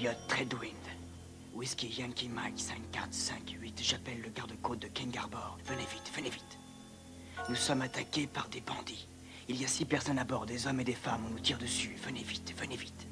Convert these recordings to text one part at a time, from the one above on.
Elliot Treadwind. Whisky Yankee Mike 5458. J'appelle le garde-côte de King Harbor. Venez vite, venez vite. Nous sommes attaqués par des bandits. Il y a 6 personnes à bord, des hommes et des femmes. On nous tire dessus. Venez vite, venez vite.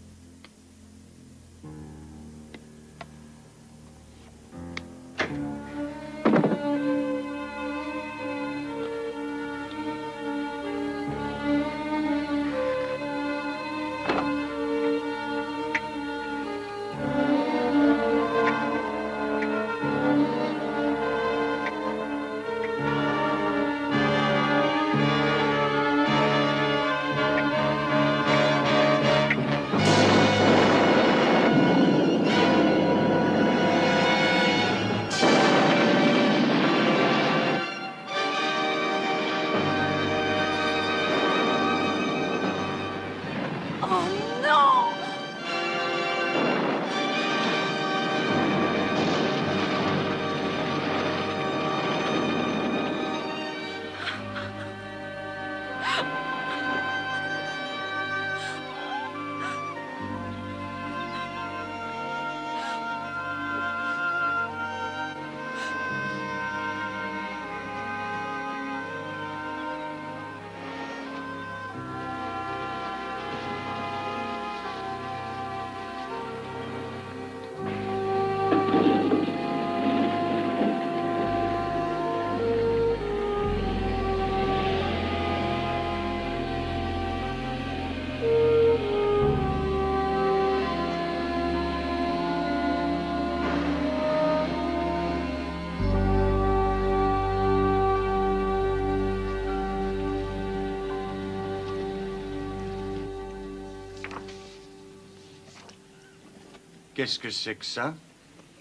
Qu'est-ce que c'est que ça?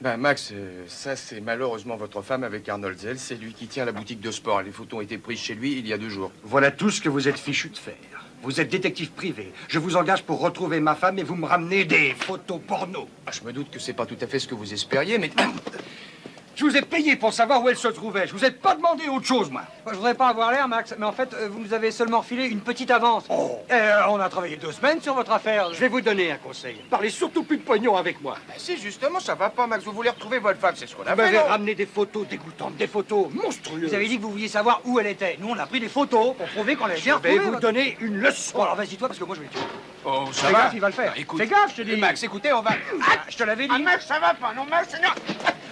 Ben, Max, ça, c'est malheureusement votre femme avec Arnold Zell. C'est lui qui tient la boutique de sport. Les photos ont été prises chez lui il y a 2 jours. Voilà tout ce que vous êtes fichu de faire. Vous êtes détective privé. Je vous engage pour retrouver ma femme et vous me ramenez des photos porno. Ah, je me doute que c'est pas tout à fait ce que vous espériez, mais... Je vous ai payé pour savoir où elle se trouvait. Je vous ai pas demandé autre chose, moi. Moi, je voudrais pas avoir l'air, Max, mais en fait, vous nous avez seulement filé une petite avance. Oh. On a travaillé 2 semaines sur votre affaire. Je vais vous donner un conseil. Parlez surtout plus de pognon avec moi. Ben, si, justement, ça va pas, Max. Vous voulez retrouver votre femme, c'est ce qu'on a Vous fait, m'avez non? ramené des photos dégoûtantes, des photos monstrueuses. Vous avez dit que vous vouliez savoir où elle était. Nous, on a pris des photos pour prouver qu'on l'avait bien Je vais retrouvée, vous votre- donner une leçon. Bon, alors vas-y, toi, parce que moi, je vais le tuer. Oh, ça Fais va? gaffe, il va le faire. Ah, écoute. Fais gaffe, je te dis. Max, écoutez, on va... Ah, je te l'avais dit. Ah, Max, ça va pas, non, Max, non.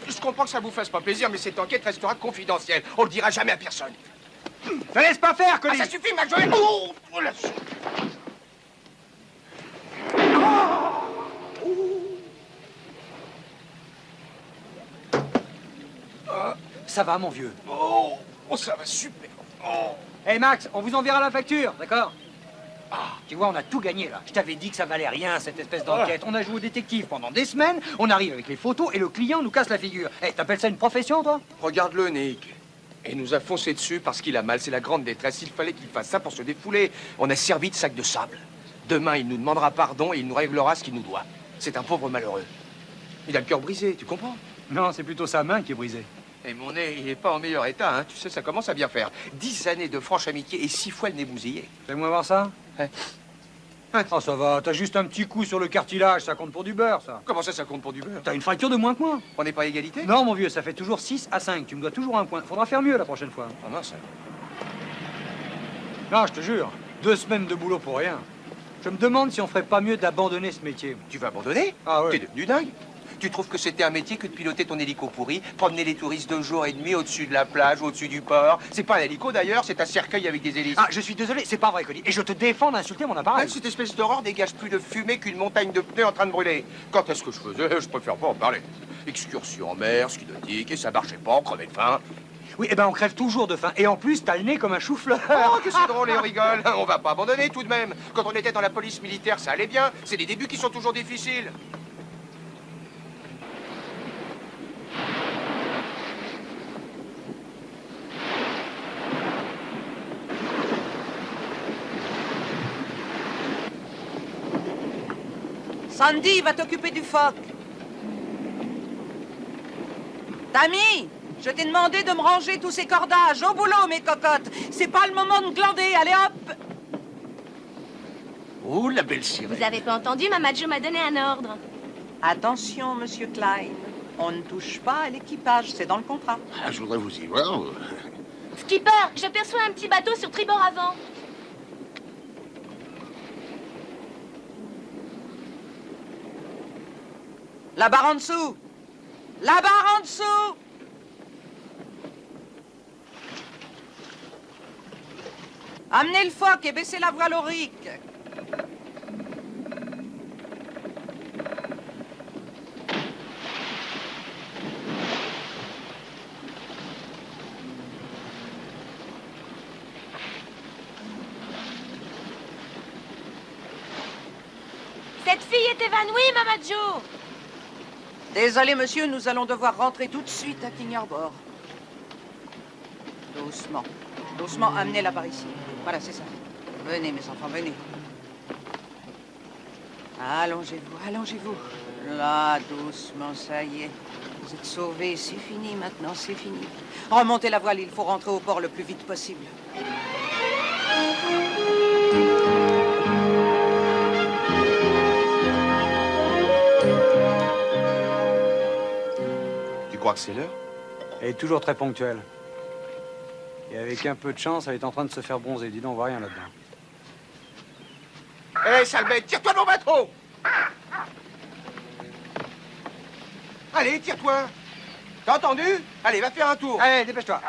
Je comprends que ça vous fasse pas plaisir, mais cette enquête restera confidentielle. On le dira jamais à personne. Ne laisse pas faire, Ah, Colin. ça suffit, Max, je vais... Oh, là. Ça va, mon vieux. Oh, ça va super. Oh. Hé, Max, on vous enverra la facture, d'accord? Tu vois, on a tout gagné, là. Je t'avais dit que ça valait rien, cette espèce d'enquête. On a joué au détective pendant des semaines, on arrive avec les photos et le client nous casse la figure. Hé, t'appelles ça une profession, toi? Regarde-le, Nick. Et nous a foncé dessus parce qu'il a mal. C'est la grande détresse. Il fallait qu'il fasse ça pour se défouler. On a servi de sac de sable. Demain, il nous demandera pardon et il nous réglera ce qu'il nous doit. C'est un pauvre malheureux. Il a le cœur brisé, tu comprends? Non, c'est plutôt sa main qui est brisée. Et mon nez, il est pas en meilleur état, hein. Tu sais, ça commence à bien faire. 10 années de franche amitié et 6 fois le nez bousillé. Fais-moi voir ça. Ouais. Oh, ça va, t'as juste un petit coup sur le cartilage, ça compte pour du beurre, ça. Comment ça compte pour du beurre? T'as une fracture de moins que moi. On n'est pas à égalité? Non, mon vieux, ça fait toujours 6 à 5. Tu me dois toujours un point. Faudra faire mieux la prochaine fois. Ah mince. Non, je te jure, 2 semaines de boulot pour rien. Je me demande si on ferait pas mieux d'abandonner ce métier. Tu vas abandonner? Ah ouais. T'es devenu dingue. Tu trouves que c'était un métier que de piloter ton hélico pourri, promener les touristes 2 jours et demi au-dessus de la plage, au-dessus du port? C'est pas un hélico d'ailleurs, c'est un cercueil avec des hélices. Ah, je suis désolé, c'est pas vrai, Colin. Et je te défends d'insulter mon appareil. Même cette espèce d'aurore dégage plus de fumée qu'une montagne de pneus en train de brûler. Quand est-ce que je faisais? Je préfère pas en parler. Excursion en mer, ski nautique, et ça marchait pas, on crevait de faim. Oui, eh ben on crève toujours de faim. Et en plus, t'as le nez comme un chou-fleur. Oh, que c'est drôle et on rigole. On va pas abandonner tout de même. Quand on était dans la police militaire, ça allait bien. C'est les débuts qui sont toujours difficiles. Sandy va t'occuper du phoque. Tammy, je t'ai demandé de me ranger tous ces cordages. Au boulot, mes cocottes. C'est pas le moment de glander. Allez, hop. Oh, la belle sirène. Vous avez pas entendu, Maman Jo m'a donné un ordre. Attention, monsieur Klein. On ne touche pas à l'équipage, c'est dans le contrat. Ah, je voudrais vous y voir. Skipper, j'aperçois un petit bateau sur tribord avant. La barre en dessous! La barre en dessous! Amenez le foc et baissez la voile au ric. Cette fille est évanouie, Mama Jo. Désolé, monsieur, nous allons devoir rentrer tout de suite à King Harbor. Doucement. Doucement, amenez-la par ici. Voilà, c'est ça. Venez, mes enfants, venez. Allongez-vous, allongez-vous. Là, doucement, ça y est. Vous êtes sauvés, c'est fini maintenant, c'est fini. Remontez la voile, il faut rentrer au port le plus vite possible. Tu crois que c'est l'heure? Elle est toujours très ponctuelle. Et avec un peu de chance, elle est en train de se faire bronzer. Dis donc, on voit rien là-dedans. Hé, sale bête, tire-toi de mon bateau! Allez, tire-toi! T'as entendu? Allez, va faire un tour! Allez, dépêche-toi.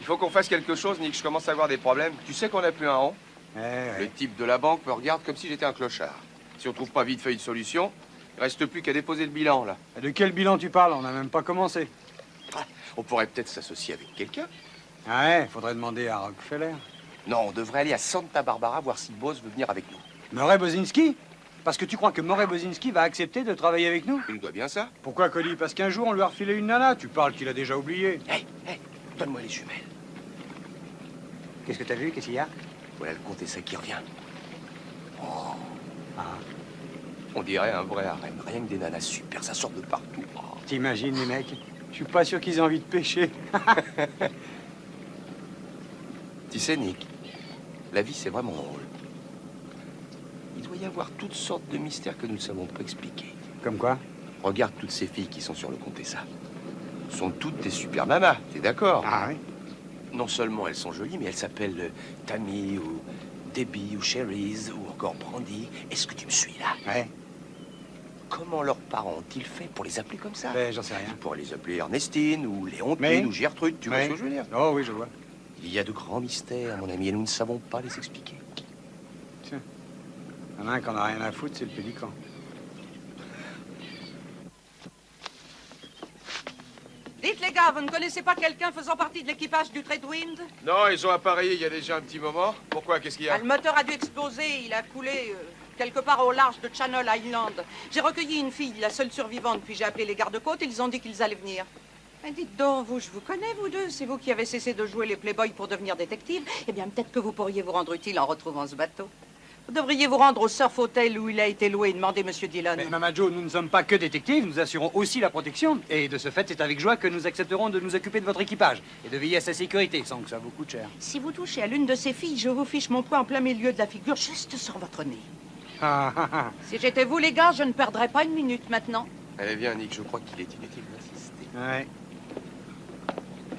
Il faut qu'on fasse quelque chose, Nick, je commence à avoir des problèmes. Tu sais qu'on n'a plus un rond? Le type de la banque me regarde comme si j'étais un clochard. Si on trouve pas vite fait une solution, il reste plus qu'à déposer le bilan, là. De quel bilan tu parles? On n'a même pas commencé. On pourrait peut-être s'associer avec quelqu'un. Ah ouais, faudrait demander à Rockefeller. Non, on devrait aller à Santa Barbara voir si Bose veut venir avec nous. Murray Bozinski? Parce que tu crois que Murray Bozinski va accepter de travailler avec nous? Il doit bien ça. Pourquoi, Cody? Parce qu'un jour, on lui a refilé une nana. Tu parles qu'il a déjà oublié. Hé, donne-moi les jumelles. Qu'est-ce que t'as vu? Qu'est-ce qu'il y a? Voilà le comtesse qui revient. Oh. Ah. On dirait un vrai harem. Rien que des nanas super, ça sort de partout. Oh. T'imagines, les mecs? Je suis pas sûr qu'ils aient envie de pêcher. Tu sais, Nick, la vie, c'est vraiment drôle. Il doit y avoir toutes sortes de mystères que nous ne savons pas expliquer. Comme quoi? Regarde toutes ces filles qui sont sur le Contessa. Sont toutes des super nanas, t'es d'accord? Ah oui? Non seulement elles sont jolies, mais elles s'appellent Tammy ou Debbie ou Cherise ou encore Brandy. Est-ce que tu me suis là? Ouais. Comment leurs parents ont-ils fait pour les appeler comme ça? Ben, j'en sais rien. Ils pourraient les appeler Ernestine ou Léontine Mais ou Gertrude, tu vois ce que je veux dire? Oh oui, je vois. Il y a de grands mystères, mon ami, et nous ne savons pas les expliquer. Tiens. Il y en a un qui en a rien à foutre, c'est le pélican. Dites les gars, vous ne connaissez pas quelqu'un faisant partie de l'équipage du Tradewind? Non, ils ont appareillé il y a déjà un petit moment. Pourquoi? Qu'est-ce qu'il y a? Le moteur a dû exploser, il a coulé quelque part au large de Channel Island. J'ai recueilli une fille, la seule survivante, puis j'ai appelé les gardes-côtes, ils ont dit qu'ils allaient venir. Mais dites donc, je vous connais, vous deux. C'est vous qui avez cessé de jouer les playboys pour devenir détective. Eh bien, peut-être que vous pourriez vous rendre utile en retrouvant ce bateau. Vous devriez vous rendre au Surf Hotel où il a été loué et demander M. Dillon. Mais Mama Jo, nous ne sommes pas que détectives, nous assurons aussi la protection. Et de ce fait, c'est avec joie que nous accepterons de nous occuper de votre équipage et de veiller à sa sécurité, sans que ça vous coûte cher. Si vous touchez à l'une de ces filles, je vous fiche mon poing en plein milieu de la figure, juste sur votre nez. Si j'étais vous, les gars, je ne perdrais pas une minute maintenant. Allez, viens, Nick, je crois qu'il est inutile d'insister. Ouais.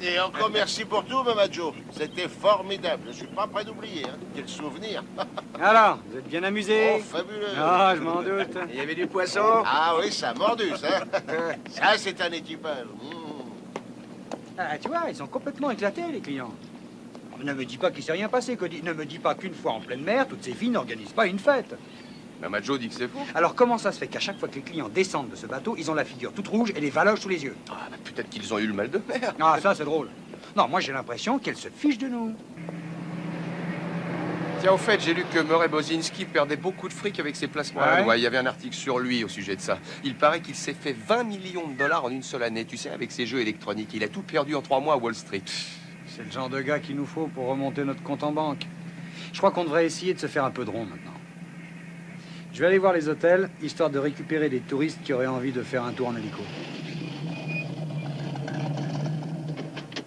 Et encore merci pour tout, Mama Jo. C'était formidable. Je suis pas prêt d'oublier. Hein. Quel souvenir. Alors, vous êtes bien amusés? Oh, fabuleux. Ah, je m'en doute. Il y avait du poisson? Ah oui, ça a mordu, ça. Ça, c'est un équipage. Ah, tu vois, ils sont complètement éclatés, les clients. Ne me dis pas qu'il s'est rien passé, Cody. Ne me dis pas qu'une fois en pleine mer, toutes ces filles n'organisent pas une fête. Mama Jo dit que c'est faux. Alors comment ça se fait qu'à chaque fois que les clients descendent de ce bateau, ils ont la figure toute rouge et les valoches sous les yeux? Ah, bah, peut-être qu'ils ont eu le mal de mer. Ah, ça, c'est drôle. Non, moi, j'ai l'impression qu'elles se fichent de nous. Tiens, au fait, j'ai lu que Murray Bozinski perdait beaucoup de fric avec ses placements. Ouais. Ouais, il y avait un article sur lui au sujet de ça. Il paraît qu'il s'est fait 20 millions de dollars en une seule année. Tu sais, avec ses jeux électroniques. Il a tout perdu en 3 mois à Wall Street. C'est le genre de gars qu'il nous faut pour remonter notre compte en banque. Je crois qu'on devrait essayer de se faire un peu de rond maintenant. Je vais aller voir les hôtels, histoire de récupérer des touristes qui auraient envie de faire un tour en hélico.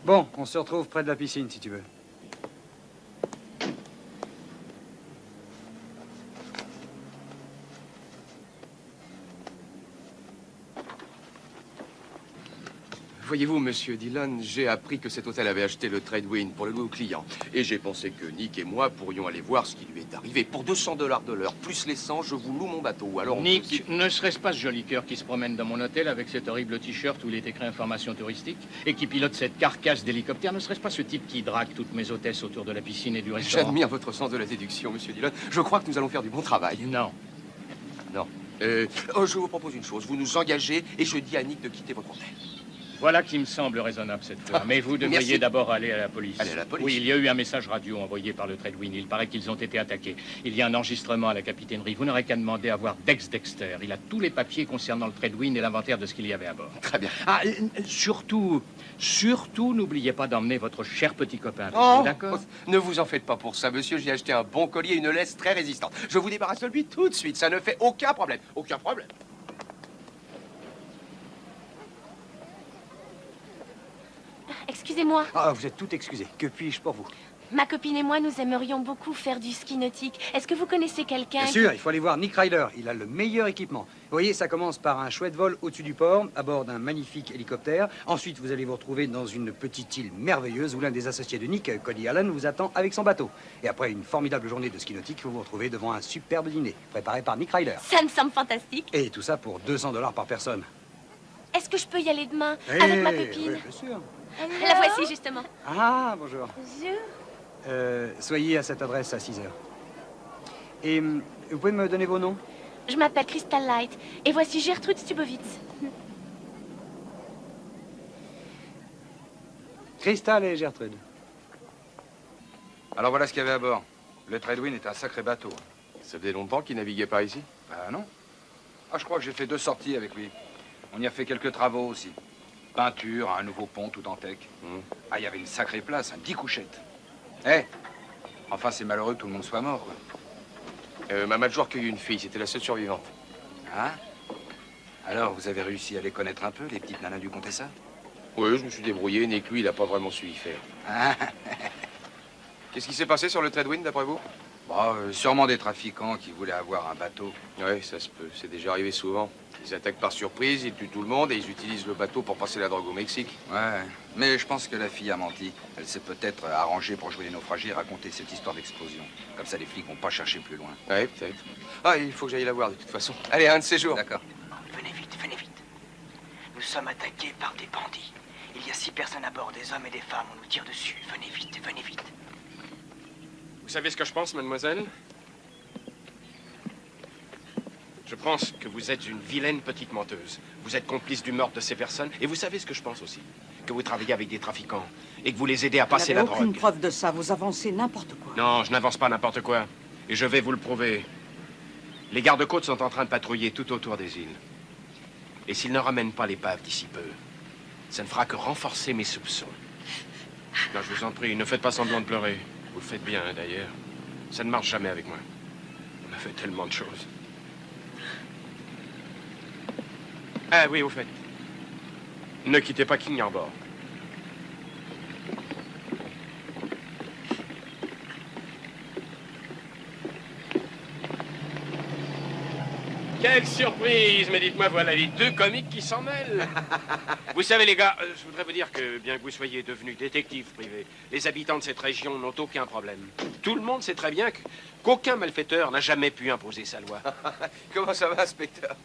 Bon, on se retrouve près de la piscine, si tu veux. Voyez-vous, monsieur Dillon, j'ai appris que cet hôtel avait acheté le Tradewind pour le louer aux clients. Et j'ai pensé que Nick et moi pourrions aller voir ce qui lui est arrivé. Pour $200 de l'heure, plus l'essence, je vous loue mon bateau. Alors, Nick, ne serait-ce pas ce joli cœur qui se promène dans mon hôtel avec cet horrible t-shirt où il est écrit information touristique et qui pilote cette carcasse d'hélicoptère? Ne serait-ce pas ce type qui drague toutes mes hôtesses autour de la piscine et du restaurant? J'admire votre sens de la déduction, monsieur Dillon. Je crois que nous allons faire du bon travail. Non. Non. Je vous propose une chose. Vous nous engagez et je dis à Nick de quitter votre hôtel. Voilà qui me semble raisonnable cette fois. Mais vous devriez Merci. d'abord aller à la police. Aller à la police? Oui, il y a eu un message radio envoyé par le Tradewind. Il paraît qu'ils ont été attaqués. Il y a un enregistrement à la capitainerie. Vous n'aurez qu'à demander à voir Dex Dexter. Il a tous les papiers concernant le Tradewind et l'inventaire de ce qu'il y avait à bord. Très bien. Ah, surtout, n'oubliez pas d'emmener votre cher petit copain. avec Oh, vous, d'accord? Ne vous en faites pas pour ça, monsieur. J'ai acheté un bon collier et une laisse très résistante. Je vous débarrasse de lui tout de suite. Ça ne fait aucun problème. Aucun problème. Excusez-moi, Ah, vous êtes tout excusé. Que puis-je pour vous? ma copine et moi, nous aimerions beaucoup faire du ski nautique. Est-ce que vous connaissez quelqu'un Bien sûr, il faut aller voir Nick Ryder. Il a le meilleur équipement. Vous voyez, ça commence par un chouette vol au-dessus du port, à bord d'un magnifique hélicoptère. Ensuite, vous allez vous retrouver dans une petite île merveilleuse où l'un des associés de Nick, Cody Allen, vous attend avec son bateau. Et après une formidable journée de ski nautique, vous vous retrouvez devant un superbe dîner, préparé par Nick Ryder. Ça me semble fantastique. Et tout ça pour $200 par personne. Est-ce que je peux y aller demain avec ma Eh, copine? oui, bien sûr. La voici justement. Ah, bonjour. Bonjour. Soyez à cette adresse à 6 heures. Et vous pouvez me donner vos noms? Je m'appelle Crystal Light et voici Gertrude Stubowitz. Crystal et Gertrude. Alors voilà ce qu'il y avait à bord. Le Tradewind est un sacré bateau. Ça faisait longtemps qu'il naviguait par ici? Bah non. Ah, je crois que j'ai fait 2 sorties avec lui. On y a fait quelques travaux aussi. Peinture, un nouveau pont tout en tech. Ah, il y avait une sacrée place, 10 couchettes. Eh, enfin, c'est malheureux que tout le monde soit mort, quoi. Ma m'a toujours recueilli une fille. C'était la seule survivante. Hein? Alors, vous avez réussi à les connaître un peu, les petites nanas du Contessa? Oui, je me suis débrouillé. Nick, lui, il n'a pas vraiment su y faire. Ah, Qu'est-ce qui s'est passé sur le Tradewind, d'après vous? bon, sûrement des trafiquants qui voulaient avoir un bateau. Oui, ça se peut. C'est déjà arrivé souvent. Ils attaquent par surprise, ils tuent tout le monde et ils utilisent le bateau pour passer la drogue au Mexique. Ouais, mais je pense que la fille a menti. Elle s'est peut-être arrangée pour jouer les naufragés et raconter cette histoire d'explosion. Comme ça, les flics vont pas chercher plus loin. Oui, peut-être. Ah, il faut que j'aille la voir, de toute façon. Allez, un de ces jours. D'accord. Venez vite, venez vite. Nous sommes attaqués par des bandits. Il y a 6 personnes à bord, des hommes et des femmes. On nous tire dessus. Venez vite, venez vite. Vous savez ce que je pense, mademoiselle? Je pense que vous êtes une vilaine petite menteuse. Vous êtes complice du meurtre de ces personnes. Et vous savez ce que je pense aussi? Que vous travaillez avec des trafiquants et que vous les aidez à passer la Vous n'avez aucune drogue. preuve de ça. Vous avancez n'importe quoi. Non, je n'avance pas n'importe quoi. Et je vais vous le prouver. Les gardes-côtes sont en train de patrouiller tout autour des îles. Et s'ils ne ramènent pas l'épave d'ici peu, ça ne fera que renforcer mes soupçons. Non, je vous en prie, ne faites pas semblant de pleurer. Vous le faites bien, d'ailleurs. Ça ne marche jamais avec moi. On a fait tellement de choses. Ah oui, au fait. Ne quittez pas King Harbor. Quelle surprise! Mais dites-moi, voilà les 2 comiques qui s'en mêlent. Vous savez, les gars, je voudrais vous dire que, bien que vous soyez devenus détectives privés, les habitants de cette région n'ont aucun problème. Tout le monde sait très bien qu'aucun malfaiteur n'a jamais pu imposer sa loi. Comment ça va, inspecteur?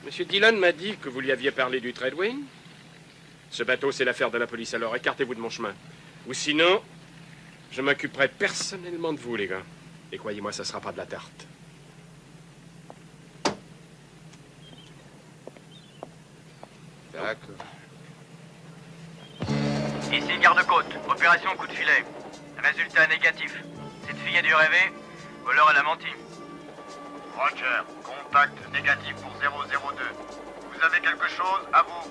Monsieur Dillon m'a dit que vous lui aviez parlé du Tradewind. Ce bateau, c'est l'affaire de la police, alors écartez-vous de mon chemin. Ou sinon, je m'occuperai personnellement de vous, les gars. Et croyez-moi, ça sera pas de la tarte. D'accord. Ici garde-côte, opération coup de filet. Résultat négatif. Cette fille a dû rêver, ou alors elle a menti. Roger, contact négatif pour 002. Vous avez quelque chose à vous?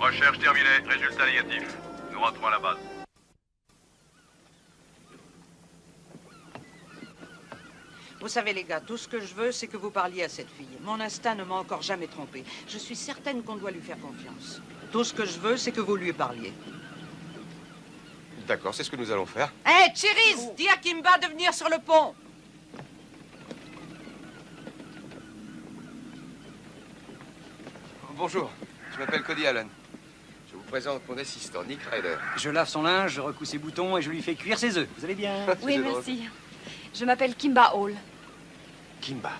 Recherche terminée, résultat négatif. Nous rentrons à la base. Vous savez, les gars, tout ce que je veux, c'est que vous parliez à cette fille. Mon instinct ne m'a encore jamais trompé. Je suis certaine qu'on doit lui faire confiance. Tout ce que je veux, c'est que vous lui parliez. D'accord, c'est ce que nous allons faire. Hé, Cherise, dis à Kimba de venir sur le pont. Bonjour. Je m'appelle Cody Allen. Je vous présente mon assistant, Nick Ryder. Je lave son linge, je recoue ses boutons et je lui fais cuire ses œufs. Vous allez bien? Oui, merci. Je m'appelle Kimba Hall. Kimba.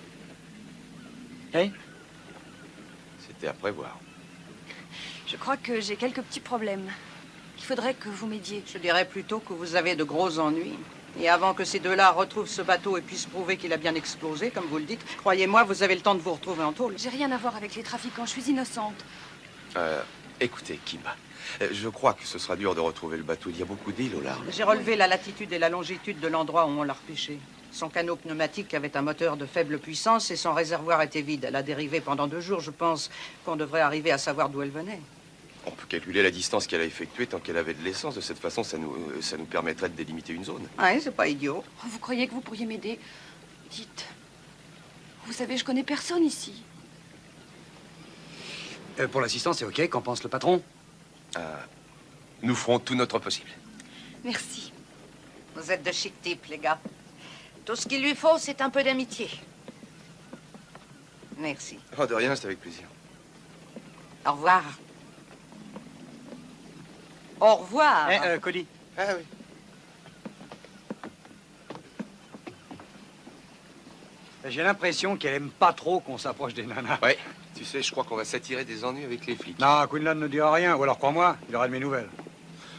Hey? C'était à prévoir. Je crois que j'ai quelques petits problèmes. Il faudrait que vous m'aidiez. Je dirais plutôt que vous avez de gros ennuis. Et avant que ces deux-là retrouvent ce bateau et puissent prouver qu'il a bien explosé, comme vous le dites, croyez-moi, vous avez le temps de vous retrouver en tôle. J'ai rien à voir avec les trafiquants, je suis innocente. Écoutez, Kimba, je crois que ce sera dur de retrouver le bateau. Il y a beaucoup d'îles au large. J'ai relevé la latitude et la longitude de l'endroit où on l'a repêché. Son canot pneumatique avait un moteur de faible puissance et son réservoir était vide. Elle a dérivé pendant 2 jours. Je pense qu'on devrait arriver à savoir d'où elle venait. On peut calculer la distance qu'elle a effectuée tant qu'elle avait de l'essence. De cette façon, ça nous permettrait de délimiter une zone. Ouais, c'est pas idiot. Vous croyez que vous pourriez m'aider? Dites. Vous savez, je connais personne ici. Pour l'assistant, c'est OK. Qu'en pense le patron? Nous ferons tout notre possible. Merci. Vous êtes de chic types, les gars. Tout ce qu'il lui faut, c'est un peu d'amitié. Merci. Oh, de rien, c'est avec plaisir. Au revoir. Au revoir. Cody. Ah oui. J'ai l'impression qu'elle aime pas trop qu'on s'approche des nanas. Ouais. Tu sais, je crois qu'on va s'attirer des ennuis avec les flics. Non, Quinlan ne dira rien, ou alors crois-moi, il aura de mes nouvelles.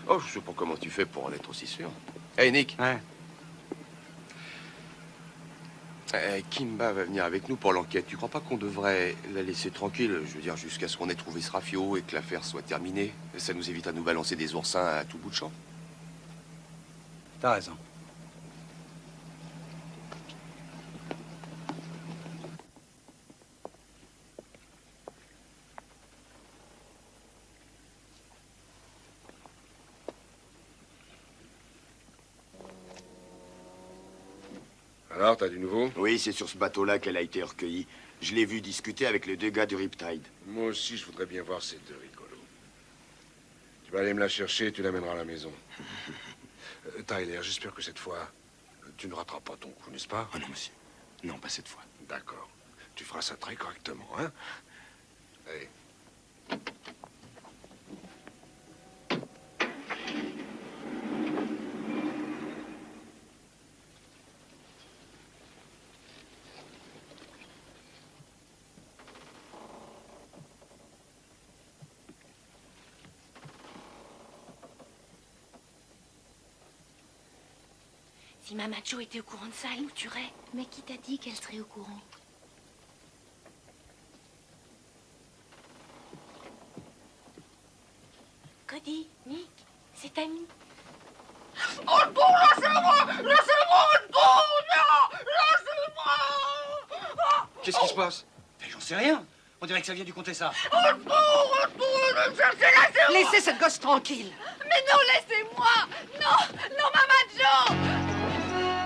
Oh, je sais pas comment tu fais pour en être aussi sûr. Hey, Nick. Hein? Kimba va venir avec nous pour l'enquête. Tu crois pas qu'on devrait la laisser tranquille, je veux dire, jusqu'à ce qu'on ait trouvé ce rafio et que l'affaire soit terminée? Ça nous évite à nous balancer des oursins à tout bout de champ. T'as raison. Alors, t'as du nouveau? Oui, c'est sur ce bateau-là qu'elle a été recueillie. Je l'ai vu discuter avec les 2 gars du Riptide. Moi aussi, je voudrais bien voir ces 2 rigolos. Tu vas aller me la chercher et tu l'amèneras à la maison. Tyler, j'espère que cette fois, tu ne rateras pas ton coup, n'est-ce pas? Oh non, monsieur. Non, pas cette fois. D'accord. Tu feras ça très correctement, hein? Allez. Si Mama Jo était au courant de ça, elle nous tuerait. Mais qui t'a dit qu'elle serait au courant? Cody, Nick, c'est Tammy. Au secours, laissez-moi! Laissez-moi, au secours! Non! Laissez-moi! Qu'est-ce qui se passe? J'en sais rien. On dirait que ça vient du Comtessa. Au secours, me cherchez, laissez-moi! Laissez cette gosse tranquille. Mais non, laissez-moi! Non! Non, Mama Jo!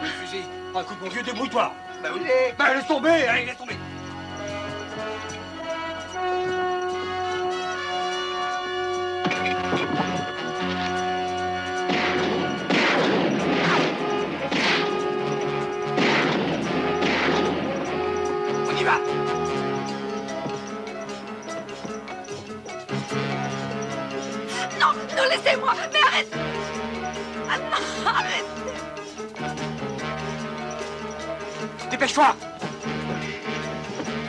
Le fusil. Ah, écoute, mon vieux, débrouille-toi. Bah oui. Bah, laisse tomber, allez, laisse tomber. On y va. Non, non, laissez-moi! Mais arrête! Ah non, arrête! Dépêche-toi.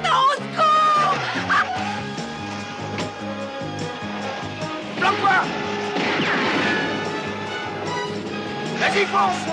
Non, au secours! Planque-toi. Vas-y, fonce.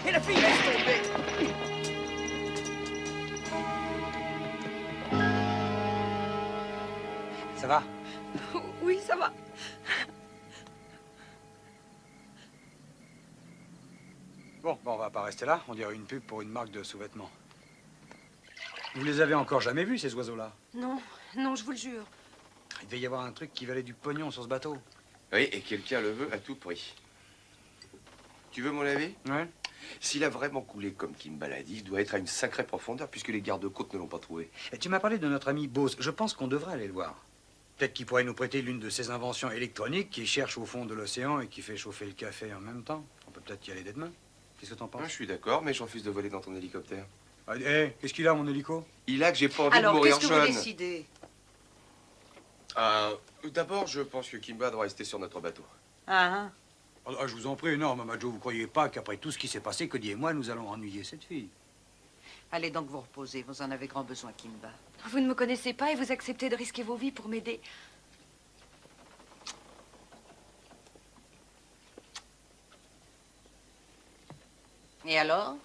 Hé, la fille, laisse tomber! Oui, ça va. Bon, on va pas rester là. On dirait une pub pour une marque de sous-vêtements. Vous les avez encore jamais vus, ces oiseaux-là? Non, non, je vous le jure. Il devait y avoir un truc qui valait du pognon sur ce bateau. Oui, et quelqu'un le veut à tout prix. Tu veux mon avis? Ouais. S'il a vraiment coulé comme Kimba l'a dit, il doit être à une sacrée profondeur puisque les gardes-côtes ne l'ont pas trouvé. Et tu m'as parlé de notre ami Bose. Je pense qu'on devrait aller le voir. Peut-être qu'il pourrait nous prêter l'une de ses inventions électroniques qui cherche au fond de l'océan et qui fait chauffer le café en même temps. On peut peut-être y aller dès demain. Qu'est-ce que t'en penses? Je suis d'accord, mais je refuse de voler dans ton hélicoptère. Qu'est-ce qu'il a, mon hélico? Il a que j'ai pas envie de Alors, mourir qu'est-ce que vous jeune. décidez? D'abord, je pense que Kimba doit rester sur notre bateau. Ah, Je vous en prie, non, Maman Joe, vous croyez pas qu'après tout ce qui s'est passé, Cody et moi, nous allons ennuyer cette fille? allez donc vous reposer, vous en avez grand besoin, Kimba. Vous ne me connaissez pas et vous acceptez de risquer vos vies pour m'aider. Et alors?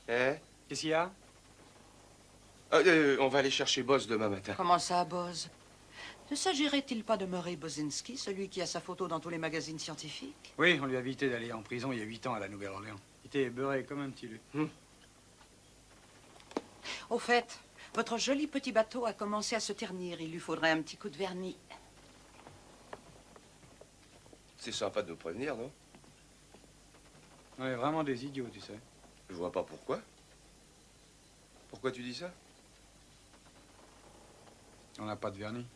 Qu'est-ce qu'il y a? On va aller chercher Boss demain matin. Comment ça, Boz? Ne s'agirait-il pas de Murray Bozinski, celui qui a sa photo dans tous les magazines scientifiques? Oui, on lui a évité d'aller en prison il y a 8 ans à la Nouvelle-Orléans. Il était beurré comme un petit lait. Au fait, votre joli petit bateau a commencé à se ternir. Il lui faudrait un petit coup de vernis. C'est sympa de nous prévenir, non? On est vraiment des idiots, tu sais. Je vois pas pourquoi. Pourquoi tu dis ça? On n'a pas de vernis.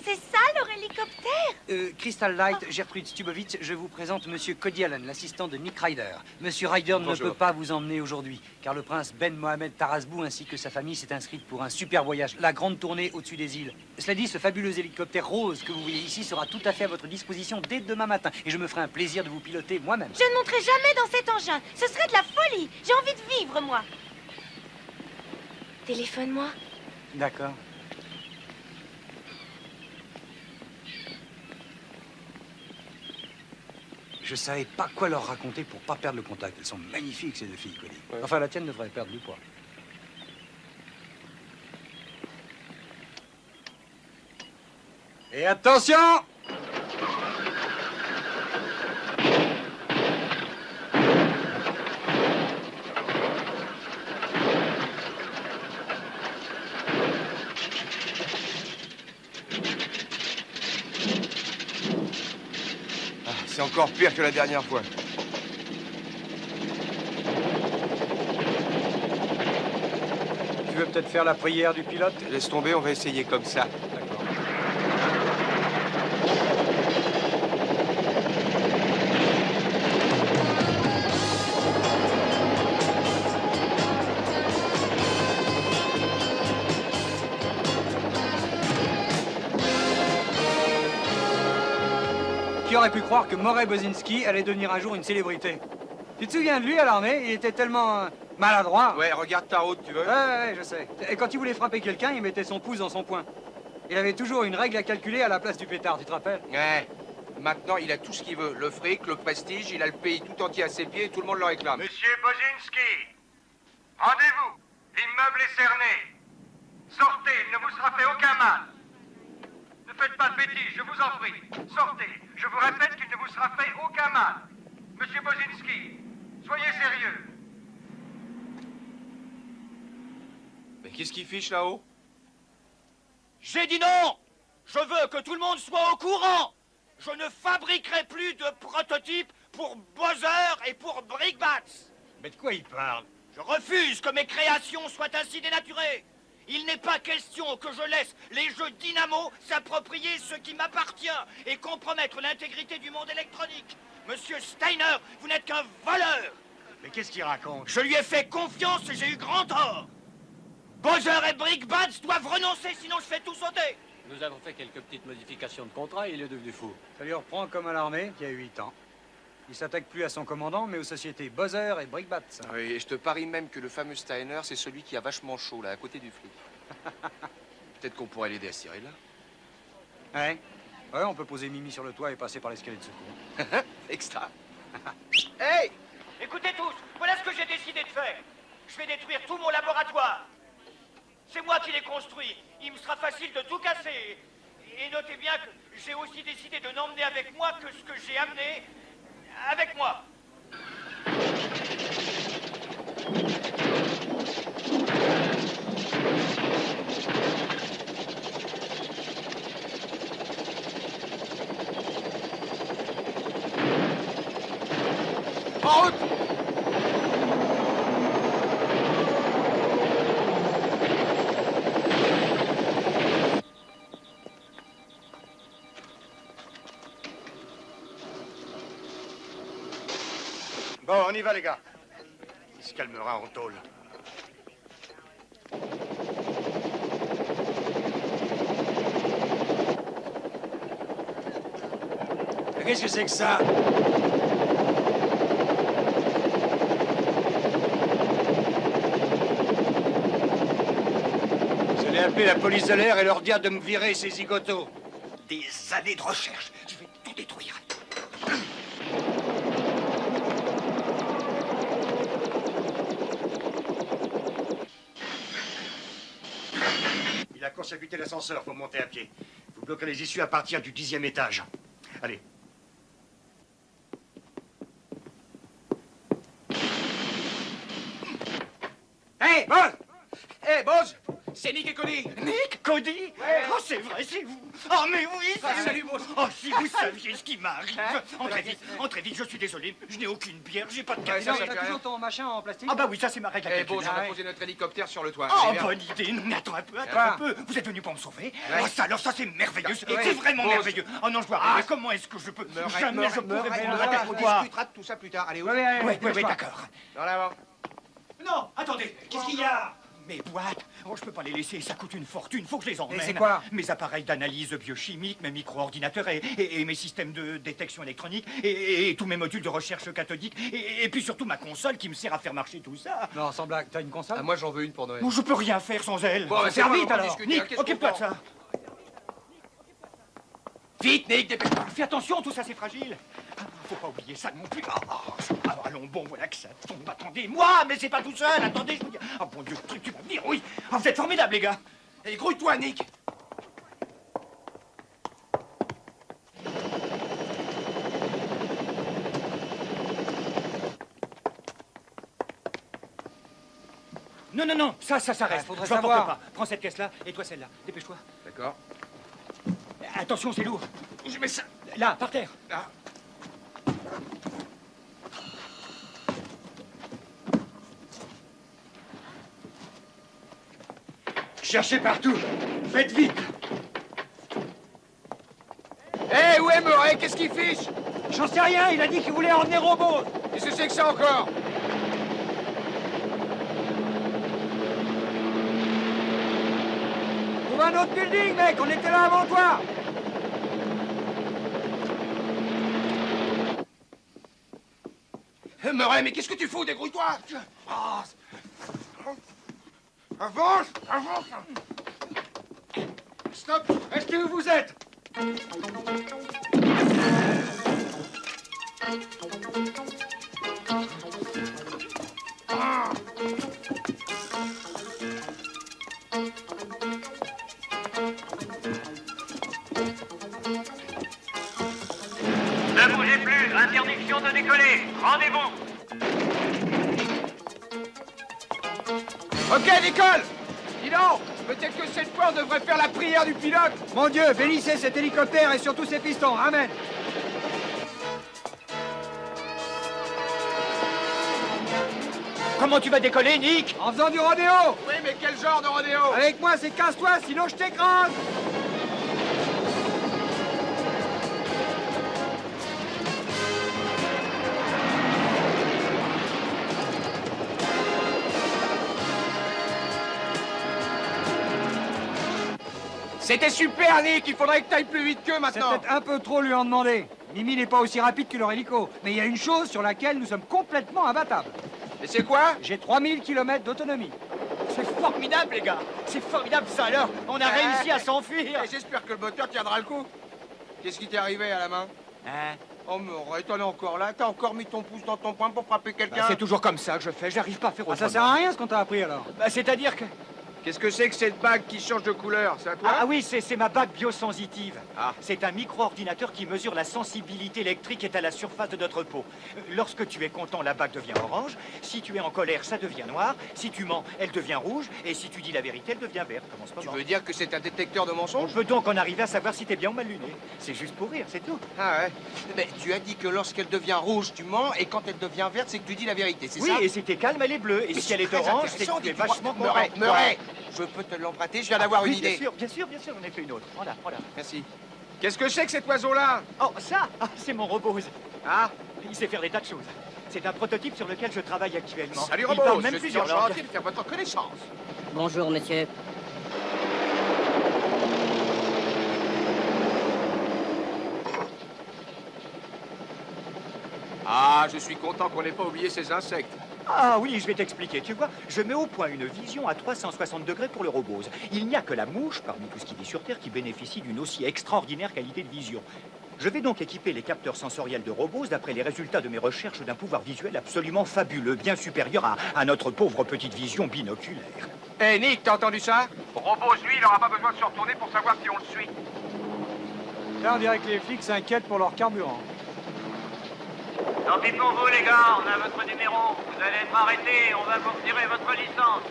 C'est ça, leur hélicoptère? Crystal Light, Gertrude Stubovitz, je vous présente Monsieur Cody Allen, l'assistant de Nick Ryder. Monsieur Ryder ne peut pas vous emmener aujourd'hui, car le prince Ben Mohamed Tarasbou ainsi que sa famille s'est inscrite pour un super voyage, la grande tournée au-dessus des îles. Cela dit, ce fabuleux hélicoptère rose que vous voyez ici sera tout à fait à votre disposition dès demain matin, et je me ferai un plaisir de vous piloter moi-même. Je ne monterai jamais dans cet engin. Ce serait de la folie. J'ai envie de vivre, moi. Téléphone-moi. D'accord. Je savais pas quoi leur raconter pour pas perdre le contact. Elles sont magnifiques, ces deux filles, Cody. Enfin, la tienne devrait perdre du poids. Et attention! C'est encore pire que la dernière fois. Tu veux peut-être faire la prière du pilote? Laisse tomber, on va essayer comme ça. D'accord. Qui aurait pu croire que Murray Bozinski allait devenir un jour une célébrité? Tu te souviens de lui à l'armée? Il était tellement maladroit. Ouais, regarde ta route, tu veux? Ouais, je sais. Et quand il voulait frapper quelqu'un, il mettait son pouce dans son poing. Il avait toujours une règle à calculer à la place du pétard, tu te rappelles? Ouais. Maintenant, il a tout ce qu'il veut. Le fric, le prestige, il a le pays tout entier à ses pieds et tout le monde le réclame. Monsieur Bozinski, rendez-vous. L'immeuble est cerné. Sortez, il ne vous sera fait aucun mal. Ne faites pas de bêtises, je vous en prie. Sortez. Je vous répète qu'il ne vous sera fait aucun mal. Monsieur Bozinski, soyez sérieux. Mais qu'est-ce qu'il fiche là-haut? J'ai dit non! Je veux que tout le monde soit au courant! Je ne fabriquerai plus de prototypes pour Bowser et pour Brickbats! Mais de quoi il parle? Je refuse que mes créations soient ainsi dénaturées! Il n'est pas question que je laisse les jeux Dynamo s'approprier ce qui m'appartient et compromettre l'intégrité du monde électronique! Monsieur Steiner, vous n'êtes qu'un voleur! Mais qu'est-ce qu'il raconte? Je lui ai fait confiance et j'ai eu grand tort! Bowser et Brickbats doivent renoncer, sinon je fais tout sauter! Nous avons fait quelques petites modifications de contrat et il est devenu fou. Ça lui reprend comme à l'armée, qui a 8 ans. Il s'attaque plus à son commandant, mais aux sociétés Bowser et Brickbats. Oui, et je te parie même que le fameux Steiner, c'est celui qui a vachement chaud, là, à côté du flic. Peut-être qu'on pourrait l'aider à se tirer de là. Ouais. Ouais, on peut poser Mimi sur le toit et passer par l'escalier de secours. Extra. Hey! Écoutez tous, voilà ce que j'ai décidé de faire. Je vais détruire tout mon laboratoire. C'est moi qui l'ai construit. Il me sera facile de tout casser. Et notez bien que j'ai aussi décidé de n'emmener avec moi que ce que j'ai amené avec moi. En route! Bon, on y va, les gars. Il se calmera en tôle. Qu'est-ce que c'est que ça? Vous allez appeler la police de l'air et leur dire de me virer ces zigotos. Des années de recherche. Je vais tout détruire. Il a court-circuité l'ascenseur, faut monter à pied. Vous bloquez les issues à partir du 10e étage. Allez. Hey, Boz! Hey, Boz! C'est Nick et Cody! Nick? Cody? Oh, c'est vrai, c'est vous. Oh, mais oui, c'est Salut, Boz! Oh, si vous saviez ce qui m'arrive. Entrez vite, je suis désolé. Je n'ai aucune bière, j'ai pas de café. Non, t'as toujours ton machin en plastique? Ah bah oui, ça c'est ma règle. Eh, Boz, on a posé notre hélicoptère sur le toit. Oh, Allez, viens. bonne idée. Non, mais attends un peu, Vous êtes venu pour me sauver? Oh, ça, alors ça, c'est merveilleux. C'est vraiment merveilleux. Oh non, je vois rien. Comment est-ce que je peux... Jamais je pourrais prendre la tête On pour toi. discutera de tout ça plus tard. Allez, Oui, d'accord. Dans l'avant. Non, attendez. Qu'est-ce qu'il y a? Mes boîtes, oh, je peux pas les laisser, ça coûte une fortune, faut que je les emmène. Et c'est quoi? Mes appareils d'analyse biochimique, mes micro-ordinateurs et mes systèmes de détection électronique et tous mes modules de recherche cathodique et puis surtout ma console qui me sert à faire marcher tout ça. Non, sans blague, t'as une console? Moi, j'en veux une pour Noël. Bon, je peux rien faire sans elle. Bon, bah, Faire c'est vite pas, on va alors. discuter, hein, Nick, qu'est-ce qu'on occupe-toi de prend? ça. Vite, Nick, dépêche-toi. Fais attention, tout ça c'est fragile. Faut pas oublier ça non plus. Allons, bon, voilà que ça tombe. Attendez, moi, mais c'est pas tout seul. Attendez, je vous dis. Oh, bon Dieu, truc, tu vas me dire, oui. Oh, vous êtes formidables, les gars. Et grouille-toi, Nick. Non, ça reste. faudrait Je n'emporte savoir. pas. Prends cette caisse-là et toi celle-là. Dépêche-toi. D'accord. Attention, c'est lourd. Je mets ça. Là, par terre. Là. Cherchez partout. Faites vite. Hé, où est Murray? Qu'est-ce qu'il fiche? J'en sais rien, il a dit qu'il voulait emmener Robot. Qu'est-ce que c'est que ça encore? Trouve un autre building, mec, on était là avant toi. Murray, mais qu'est-ce que tu fous? Dégrouille-toi! Avance! Avance! Stop. Restez où vous êtes. Ne bougez plus, interdiction de décoller. Rendez-vous. Ok, Nicole! Dis donc, peut-être que cette fois, on devrait faire la prière du pilote. Mon Dieu, bénissez cet hélicoptère et surtout ses pistons. Amen. Comment tu vas décoller, Nick? En faisant du rodéo. Oui, mais quel genre de rodéo? Avec moi, c'est casse-toi, sinon je t'écrase. C'était super, Nick. Il faudrait que t'ailles plus vite qu'eux C'est maintenant. peut-être un peu trop lui en demander. Mimi n'est pas aussi rapide que leur hélico. Mais il y a une chose sur laquelle nous sommes complètement imbattables. Et c'est quoi? J'ai 3000 km d'autonomie. C'est formidable, les gars. C'est formidable, ça, alors. On a réussi à s'enfuir. Et j'espère que le moteur tiendra le coup. Qu'est-ce qui t'est arrivé à la main? Hein? Oh, Murray, t'en es encore là? T'as encore mis ton pouce dans ton poing pour frapper quelqu'un? C'est toujours comme ça que je fais. J'arrive pas à faire Ah, autrement. ça sert à rien ce qu'on t'a appris alors. Bah, c'est-à-dire que... Qu'est-ce que c'est que cette bague qui change de couleur? C'est à toi? Ah oui, c'est ma bague biosensitive. C'est un micro-ordinateur qui mesure la sensibilité électrique est à la surface de notre peau. Lorsque tu es content, la bague devient orange. Si tu es en colère, ça devient noir. Si tu mens, elle devient rouge. Et si tu dis la vérité, elle devient verte. Commence pas. Tu veux dire que c'est un détecteur de mensonges? On peut donc en arriver à savoir si t'es bien ou mal luné. C'est juste pour rire, c'est tout. Ah ouais. Mais tu as dit que lorsqu'elle devient rouge, tu mens, et quand elle devient verte, c'est que tu dis la vérité, c'est ça? Oui, et si t'es calme, elle est bleue. Et si elle est orange, c'est que tu es vachement content. Murray, je peux te l'emprunter, je viens d'avoir une idée. Bien sûr, j'en ai fait une autre. Voilà. Merci. Qu'est-ce que c'est que cet oiseau-là? Oh, ça, c'est mon Robose. Ah, il sait faire des tas de choses. C'est un prototype sur lequel je travaille actuellement. Salut Il parle Robose, même je suis plusieurs langues. enchanté de faire votre connaissance. Bonjour, monsieur. Ah, je suis content qu'on n'ait pas oublié ces insectes. Ah oui, je vais t'expliquer. Tu vois, je mets au point une vision à 360 degrés pour le Robose. Il n'y a que la mouche, parmi tout ce qui vit sur Terre, qui bénéficie d'une aussi extraordinaire qualité de vision. Je vais donc équiper les capteurs sensoriels de Robose d'après les résultats de mes recherches d'un pouvoir visuel absolument fabuleux, bien supérieur à notre pauvre petite vision binoculaire. Hé, Nick, t'as entendu ça? Robose, lui, il n'aura pas besoin de se retourner pour savoir si on le suit. Là, on dirait que les flics s'inquiètent pour leur carburant. Tant pis pour vous, les gars, on a votre numéro. Vous allez être arrêtés et on va vous retirer votre licence.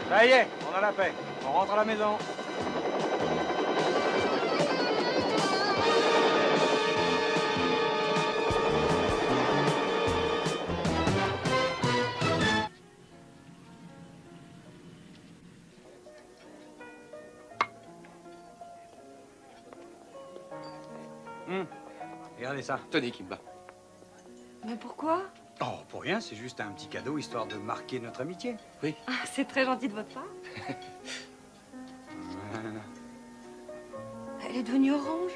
Ça y est, on a la paix. On rentre à la maison. Regardez ça. Tenez, Kimba. Mais pourquoi? Oh, pour rien, c'est juste un petit cadeau histoire de marquer notre amitié. Oui. Ah, c'est très gentil de votre part. Elle est devenue orange.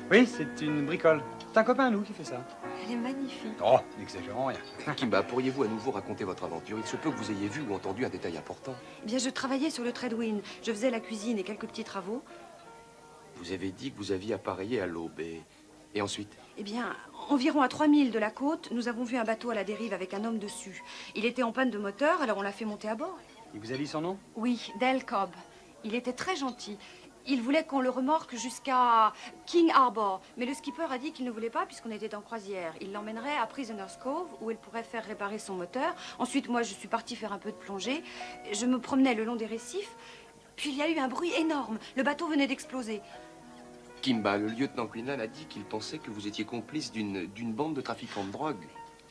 Oui, c'est une bricole. C'est un copain à nous qui fait ça. Elle est magnifique. Oh, n'exagérons rien. Kimba, pourriez-vous à nouveau raconter votre aventure? Il se peut que vous ayez vu ou entendu un détail important. Eh bien, je travaillais sur le Treadwind. Je faisais la cuisine et quelques petits travaux. Vous avez dit que vous aviez appareillé à l'aube et ensuite? Eh bien, environ à 3000 de la côte, nous avons vu un bateau à la dérive avec un homme dessus. Il était en panne de moteur, alors on l'a fait monter à bord. Il vous a dit son nom? Oui, Del Cobb. Il était très gentil. Il voulait qu'on le remorque jusqu'à King Harbor. Mais le skipper a dit qu'il ne voulait pas puisqu'on était en croisière. Il l'emmènerait à Prisoner's Cove où il pourrait faire réparer son moteur. Ensuite, moi, je suis partie faire un peu de plongée. Je me promenais le long des récifs. Puis il y a eu un bruit énorme. Le bateau venait d'exploser. Kimba, le lieutenant Quinlan a dit qu'il pensait que vous étiez complice d'une bande de trafiquants de drogue.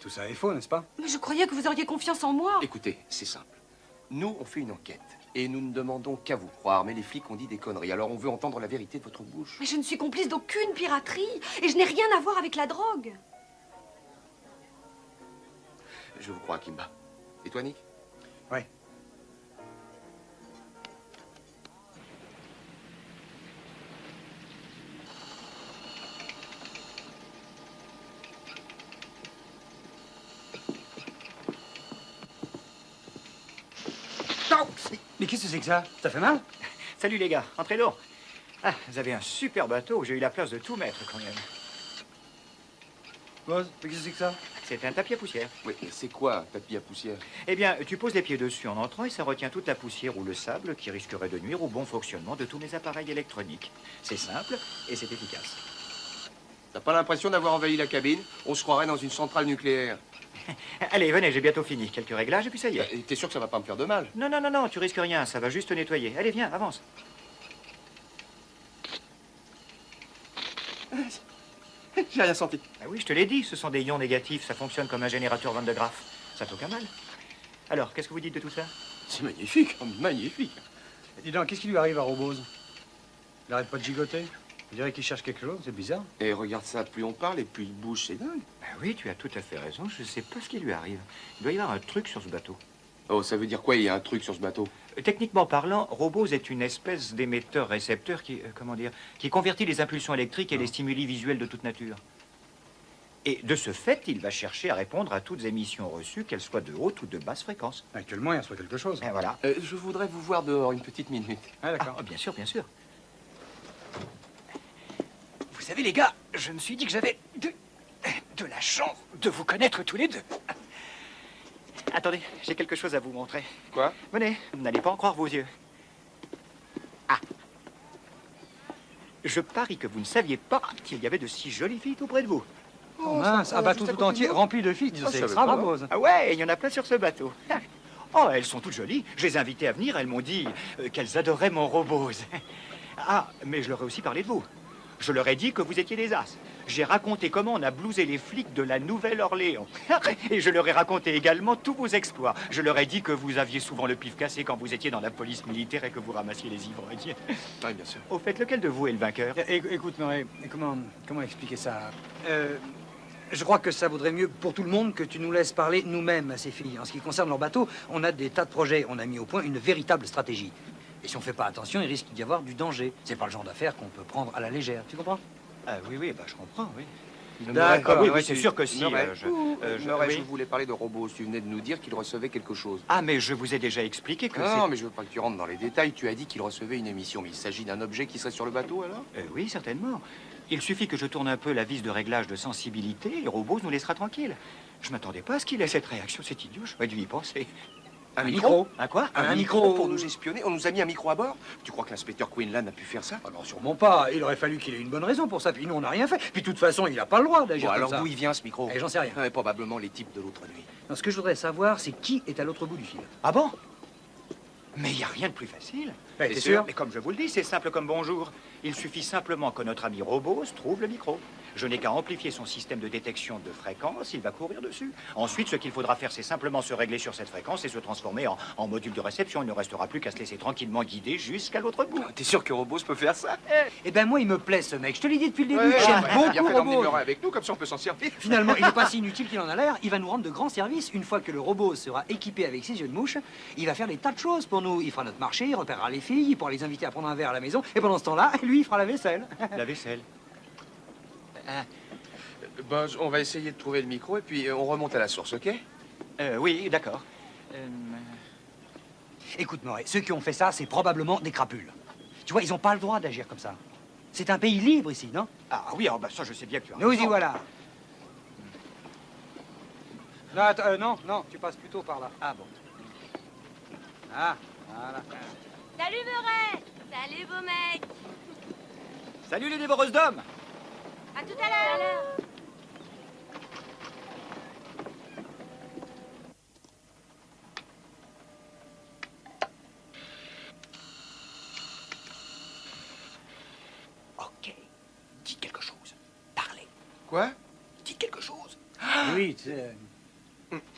Tout ça est faux, n'est-ce pas? Mais je croyais que vous auriez confiance en moi. Écoutez, c'est simple. Nous, on fait une enquête. Et nous ne demandons qu'à vous croire. Mais les flics ont dit des conneries. Alors on veut entendre la vérité de votre bouche. Mais je ne suis complice d'aucune piraterie. Et je n'ai rien à voir avec la drogue. Je vous crois, Kimba. Et toi, Nick? Oui. Mais qu'est-ce que c'est que ça? Ça fait mal? Salut les gars, entrez donc. Ah, vous avez un super bateau, j'ai eu la place de tout mettre quand même. Buzz, mais qu'est-ce que c'est que ça? C'est un tapis à poussière. Oui, mais c'est quoi un tapis à poussière? Eh bien, tu poses les pieds dessus en entrant et ça retient toute la poussière ou le sable qui risquerait de nuire au bon fonctionnement de tous mes appareils électroniques. C'est simple et c'est efficace. T'as pas l'impression d'avoir envahi la cabine? On se croirait dans une centrale nucléaire. Allez, venez, j'ai bientôt fini. Quelques réglages et puis ça y est. T'es sûr que ça va pas me faire de mal? Non, tu risques rien, ça va juste nettoyer. Allez, viens, avance. J'ai rien senti. Ah oui, je te l'ai dit, ce sont des ions négatifs, ça fonctionne comme un générateur Van de Graaff. Ça fait aucun mal. Alors, qu'est-ce que vous dites de tout ça? C'est magnifique, magnifique. Dis donc, qu'est-ce qui lui arrive à Robose? Il arrête pas de gigoter? On dirait qu'il cherche quelque chose, c'est bizarre. Et regarde ça, plus on parle et plus il bouge, c'est dingue. Ben oui, tu as tout à fait raison, je sais pas ce qui lui arrive. Il doit y avoir un truc sur ce bateau. Oh, ça veut dire quoi, il y a un truc sur ce bateau? Techniquement parlant, Robose est une espèce d'émetteur-récepteur qui, qui convertit les impulsions électriques et les stimuli visuels de toute nature. Et de ce fait, il va chercher à répondre à toutes émissions reçues, qu'elles soient de haute ou de basse fréquence. Actuellement, il reçoit quelque chose. Et voilà. Je voudrais vous voir dehors une petite minute. Ah, d'accord. Bien sûr, bien sûr. Vous savez, les gars, je me suis dit que j'avais de la chance de vous connaître tous les deux. Attendez, j'ai quelque chose à vous montrer. Quoi? Venez, vous n'allez pas en croire vos yeux. Ah. Je parie que vous ne saviez pas qu'il y avait de si jolies filles tout près de vous. Oh mince, un bateau tout entier rempli de filles, c'est extra, Rose. Ah ouais, il y en a plein sur ce bateau. Oh, elles sont toutes jolies. Je les ai invitées à venir, elles m'ont dit qu'elles adoraient mon robose. Ah, mais je leur ai aussi parlé de vous. Je leur ai dit que vous étiez des as. J'ai raconté comment on a blousé les flics de la Nouvelle-Orléans. Et je leur ai raconté également tous vos exploits. Je leur ai dit que vous aviez souvent le pif cassé quand vous étiez dans la police militaire et que vous ramassiez les ivrognes. Oui, bien sûr. Au fait, lequel de vous est le vainqueur? Écoute, Murray, comment expliquer ça? Je crois que ça vaudrait mieux pour tout le monde que tu nous laisses parler nous-mêmes à ces filles. En ce qui concerne leur bateau, on a des tas de projets. On a mis au point une véritable stratégie. Et si on fait pas attention, il risque d'y avoir du danger. C'est pas le genre d'affaire qu'on peut prendre à la légère. Tu comprends? Ah oui, bah je comprends, oui. D'accord, oui, c'est sûr que si. Je voulais parler de robots. Tu venais de nous dire qu'il recevait quelque chose. Ah, mais je vous ai déjà expliqué que Non, mais je veux pas que tu rentres dans les détails. Tu as dit qu'il recevait une émission. Mais il s'agit d'un objet qui serait sur le bateau, alors? Oui, certainement. Il suffit que je tourne un peu la vis de réglage de sensibilité et Robos nous laissera tranquille. Je m'attendais pas à ce qu'il ait cette réaction. C'est idiot, j'aurais dû y penser. Un micro? Un quoi? Un micro pour nous espionner? On nous a mis un micro à bord? Tu crois que l'inspecteur Quinlan a pu faire ça? Ah non, sûrement pas. Il aurait fallu qu'il ait une bonne raison pour ça. Puis nous, on n'a rien fait. Puis de toute façon, il n'a pas le droit d'agir Bon, comme alors ça. d'où il vient ce micro? J'en sais rien. Probablement les types de l'autre nuit. Non, ce que je voudrais savoir, c'est qui est à l'autre bout du fil. Ah bon? Mais il n'y a rien de plus facile. T'es sûr? Mais comme je vous le dis, c'est simple comme bonjour. Il suffit simplement que notre ami Robos trouve le micro. Je n'ai qu'à amplifier son système de détection de fréquence, il va courir dessus. Ensuite, ce qu'il faudra faire, c'est simplement se régler sur cette fréquence et se transformer en module de réception. Il ne restera plus qu'à se laisser tranquillement guider jusqu'à l'autre bout. T'es sûr que Robos peut faire ça? Eh ben moi, il me plaît ce mec. Je te l'ai dit depuis le début. J'aime beaucoup Robos. avec nous, comme ça on peut s'en servir. Finalement, il n'est pas si inutile qu'il en a l'air. Il va nous rendre de grands services. Une fois que le robot sera équipé avec ses yeux de mouche, il va faire des tas de choses pour nous. Il fera notre marché, il repérera les filles, il pourra les inviter à prendre un verre à la maison. Et pendant ce temps-là, lui, il fera la vaisselle. La vaisselle. Buzz, on va essayer de trouver le micro et puis on remonte à la source, ok? Oui, d'accord. Écoute, Murray, ceux qui ont fait ça, c'est probablement des crapules. Tu vois, ils n'ont pas le droit d'agir comme ça. C'est un pays libre ici, non? Ah oui, bah ça, je sais bien que tu as Nous raison. y voilà. Non, non, tu passes plutôt par là. Ah bon. Ah, voilà. Salut Murray! Salut beau mec! Salut les dévoreuses d'hommes! À tout à l'heure! Ok, dis quelque chose. Parlez. Quoi? Dis quelque chose. Oui, tu sais...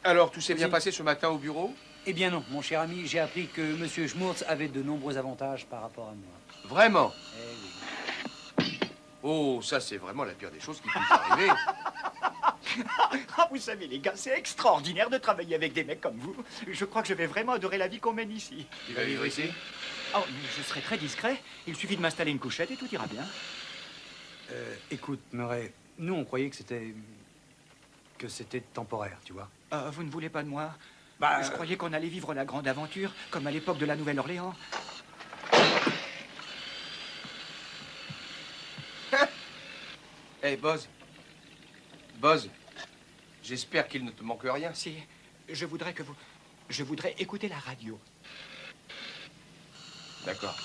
Alors, tout s'est bien passé ce matin au bureau? Eh bien non, mon cher ami, j'ai appris que Monsieur Schmurtz avait de nombreux avantages par rapport à moi. Vraiment? Eh oui. Oh, ça c'est vraiment la pire des choses qui puisse arriver. Ah, vous savez, les gars, c'est extraordinaire de travailler avec des mecs comme vous. Je crois que je vais vraiment adorer la vie qu'on mène ici. Tu vas vivre ici? Oh, mais je serai très discret. Il suffit de m'installer une couchette et tout ira bien. Écoute, Murray, nous on croyait que c'était temporaire, tu vois. Vous ne voulez pas de moi? Bah, je croyais qu'on allait vivre la grande aventure, comme à l'époque de la Nouvelle-Orléans. Hey, Buzz. Buzz, j'espère qu'il ne te manque rien. Si, je voudrais écouter la radio. D'accord.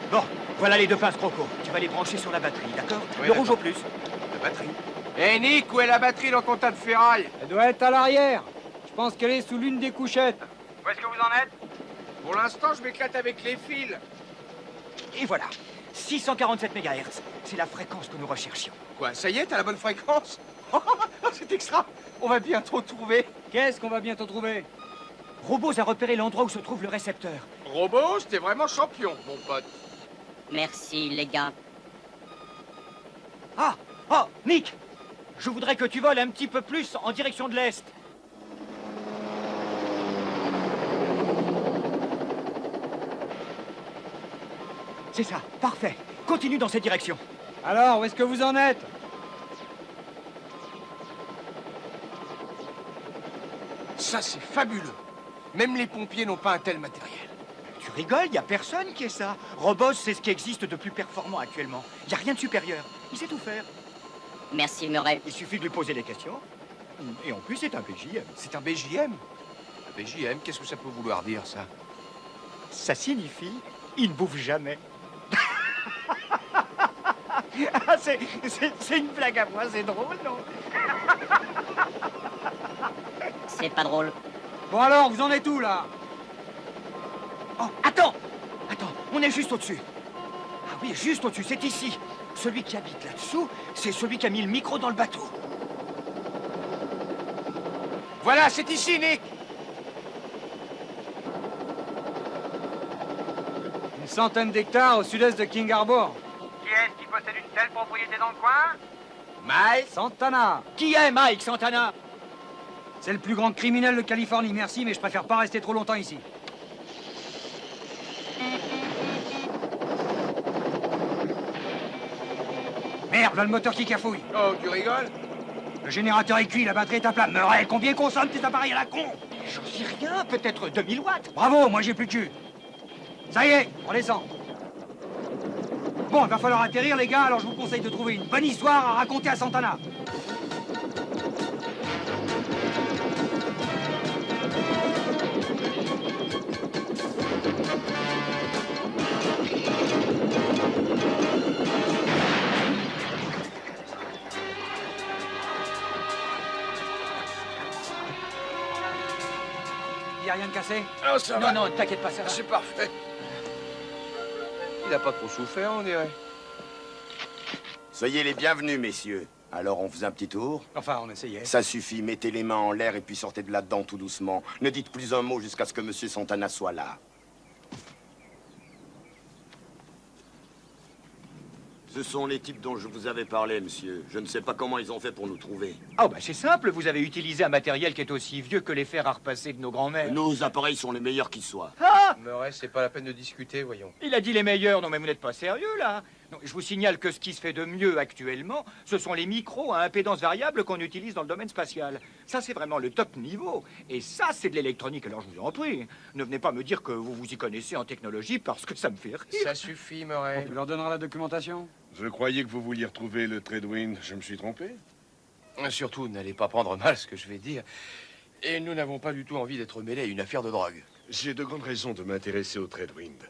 Bon, voilà les deux pinces croco. Tu vas les brancher sur la batterie, d'accord? Oui, Le rouge au d'accord. plus. La batterie. Hé, Nick, où est la batterie dans ton tas de ferraille? Elle doit être à l'arrière. Je pense qu'elle est sous l'une des couchettes. Où est-ce que vous en êtes? Pour l'instant, je m'éclate avec les fils. Et voilà, 647 MHz. C'est la fréquence que nous recherchions. Quoi, ça y est, t'as la bonne fréquence? C'est extra. On va bientôt trouver. Qu'est-ce qu'on va bientôt trouver? Robos a repéré l'endroit où se trouve le récepteur. Robos, t'es vraiment champion, mon pote. Merci, les gars. Oh, Nick! Je voudrais que tu voles un petit peu plus en direction de l'Est. C'est ça, parfait. Continue dans cette direction. Alors, où est-ce que vous en êtes? Ça, c'est fabuleux. Même les pompiers n'ont pas un tel matériel. Tu rigoles, y a personne qui ait ça. Robos, c'est ce qui existe de plus performant actuellement. Y a rien de supérieur. Il sait tout faire. Merci, Murray. Il suffit de lui poser des questions. Et en plus, c'est un BJM. C'est un BJM? Un BJM, qu'est-ce que ça peut vouloir dire, ça? Ça signifie, il ne bouffe jamais. Ah, c'est une blague à moi, c'est drôle, non? C'est pas drôle. Bon alors, vous en êtes où, là? Oh, attends! Attends, on est juste au-dessus. Ah oui, juste au-dessus, c'est ici. Celui qui habite là-dessous, c'est celui qui a mis le micro dans le bateau. Voilà, c'est ici, Nick! Une centaine d'hectares au sud-est de King Harbor. Qui est-ce qui possède une telle propriété dans le coin? Mike Santana. Qui est Mike Santana? C'est le plus grand criminel de Californie, merci, mais je préfère pas rester trop longtemps ici. Merde, voilà le moteur qui cafouille. Oh, tu rigoles? Le générateur est cuit, la batterie est à plat. Murray, combien consomment tes appareils à la con? J'en sais rien, peut-être 2000 watts. Bravo, moi j'ai plus de cul. Ça y est, on descend. Bon, il va falloir atterrir, les gars, alors je vous conseille de trouver une bonne histoire à raconter à Santana. Y a rien de cassé? Non, ça va. Non, t'inquiète pas, ça va. C'est parfait. Il a pas trop souffert, on dirait. Soyez les bienvenus, messieurs. Alors, on faisait un petit tour? Enfin, on essayait. Ça suffit, mettez les mains en l'air et puis sortez de là-dedans tout doucement. Ne dites plus un mot jusqu'à ce que Monsieur Santana soit là. Ce sont les types dont je vous avais parlé, monsieur. Je ne sais pas comment ils ont fait pour nous trouver. Oh, bah c'est simple, vous avez utilisé un matériel qui est aussi vieux que les fers à repasser de nos grands-mères. Nos appareils sont les meilleurs qui soient. Ah! Murray, c'est pas la peine de discuter, voyons. Il a dit les meilleurs, non mais vous n'êtes pas sérieux, là. Non, je vous signale que ce qui se fait de mieux actuellement, ce sont les micros à impédance variable qu'on utilise dans le domaine spatial. Ça, c'est vraiment le top niveau. Et ça, c'est de l'électronique, alors je vous en prie. Ne venez pas me dire que vous vous y connaissez en technologie parce que ça me fait rire. Ça suffit, Murray. Tu leur donneras la documentation? Je croyais que vous vouliez retrouver le Tradewind. Je me suis trompé? Surtout, n'allez pas prendre mal ce que je vais dire. Et nous n'avons pas du tout envie d'être mêlés à une affaire de drogue. J'ai de grandes raisons de m'intéresser au Tradewind.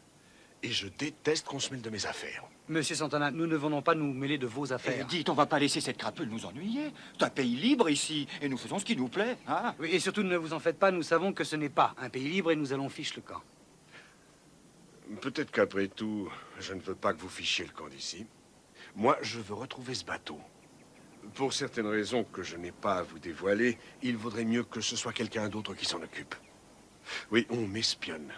Et je déteste qu'on se mêle de mes affaires. Monsieur Santana, nous ne venons pas nous mêler de vos Eh, affaires. dites, on va pas laisser cette crapule nous ennuyer. C'est un pays libre ici, et nous faisons ce qui nous plaît. Hein? Oui, et surtout, ne vous en faites pas, nous savons que ce n'est pas un pays libre et nous allons fiche le camp. Peut-être qu'après tout, je ne veux pas que vous fichiez le camp d'ici. Moi, je veux retrouver ce bateau. Pour certaines raisons que je n'ai pas à vous dévoiler, il vaudrait mieux que ce soit quelqu'un d'autre qui s'en occupe. Oui, on m'espionne.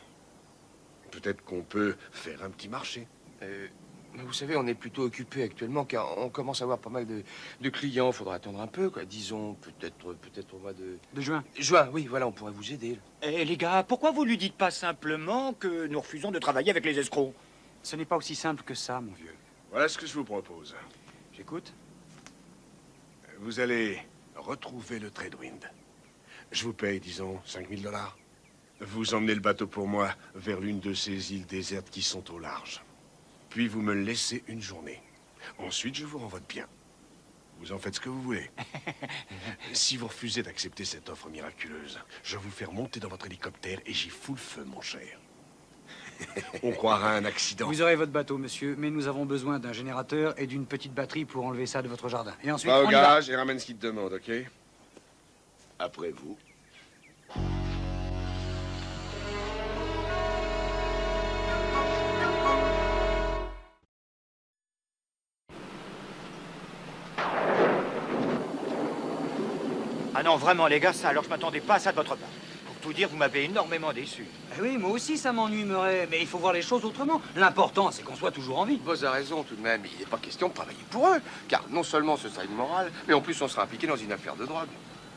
Peut-être qu'on peut faire un petit marché. Mais vous savez, on est plutôt occupé actuellement car on commence à avoir pas mal de clients. Faudra attendre un peu, quoi. Disons, peut-être au mois de juin. Juin, oui, voilà, on pourrait vous aider. Eh, les gars, pourquoi vous lui dites pas simplement que nous refusons de travailler avec les escrocs? Ce n'est pas aussi simple que ça, mon vieux. Voilà ce que je vous propose. J'écoute. Vous allez retrouver le Tradewind. Je vous paye, disons, 5000 $. Vous emmenez le bateau pour moi vers l'une de ces îles désertes qui sont au large. Puis vous me le laissez une journée. Ensuite, je vous rends votre bien. Vous en faites ce que vous voulez. Si vous refusez d'accepter cette offre miraculeuse, je vous fais remonter dans votre hélicoptère et j'y fous le feu, mon cher. On croira à un accident. Vous aurez votre bateau, monsieur, mais nous avons besoin d'un générateur et d'une petite batterie pour enlever ça de votre jardin. Et ensuite, Va au on y va. garage et ramène ce qu'il te demande, OK? Après vous. Ah non, vraiment, les gars, ça, alors je m'attendais pas à ça de votre part. Pour tout dire, vous m'avez énormément déçu. Eh oui, moi aussi, ça m'ennuie, Murray. Mais il faut voir les choses autrement. L'important, c'est qu'on soit toujours en vie. Boss a raison tout de même, il n'est pas question de travailler pour eux. Car non seulement ce serait immoral, mais en plus on serait impliqué dans une affaire de drogue.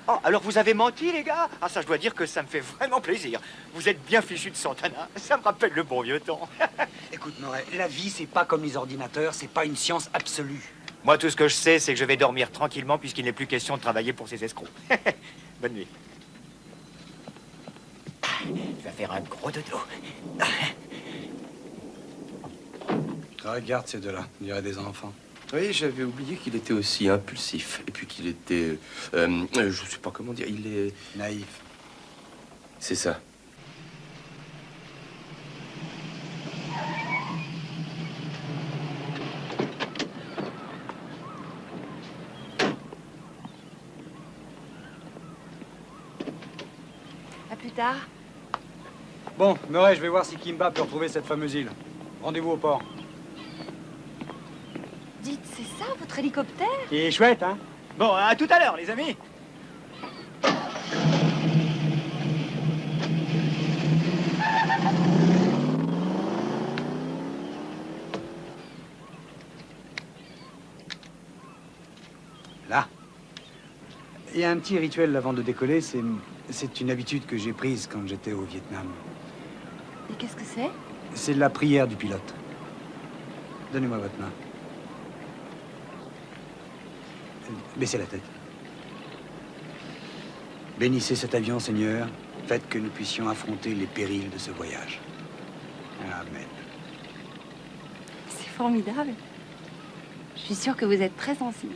Oh, alors vous avez menti, les gars? Ah, ça, je dois dire que ça me fait vraiment plaisir. Vous êtes bien fichus de Santana. Ça me rappelle le bon vieux temps. Écoute, Murray, la vie, c'est pas comme les ordinateurs, c'est pas une science absolue. Moi, tout ce que je sais, c'est que je vais dormir tranquillement puisqu'il n'est plus question de travailler pour ces escrocs. Bonne nuit. Je vais faire un gros dodo. Regarde ces deux-là, on dirait des enfants. Oui, j'avais oublié qu'il était aussi impulsif. Et puis qu'il était... je sais pas comment dire, il est... Naïf. C'est ça. À plus tard. Bon, Murray, je vais voir si Kimba peut retrouver cette fameuse île. Rendez-vous au port. Dites, c'est ça, votre hélicoptère? Il est chouette, hein? Bon, à tout à l'heure, les amis. Là. Il y a un petit rituel avant de décoller, c'est une habitude que j'ai prise quand j'étais au Vietnam. Et qu'est-ce que c'est? C'est la prière du pilote. Donnez-moi votre main. Baissez la tête. Bénissez cet avion, Seigneur. Faites que nous puissions affronter les périls de ce voyage. Amen. C'est formidable. Je suis sûre que vous êtes très sensible.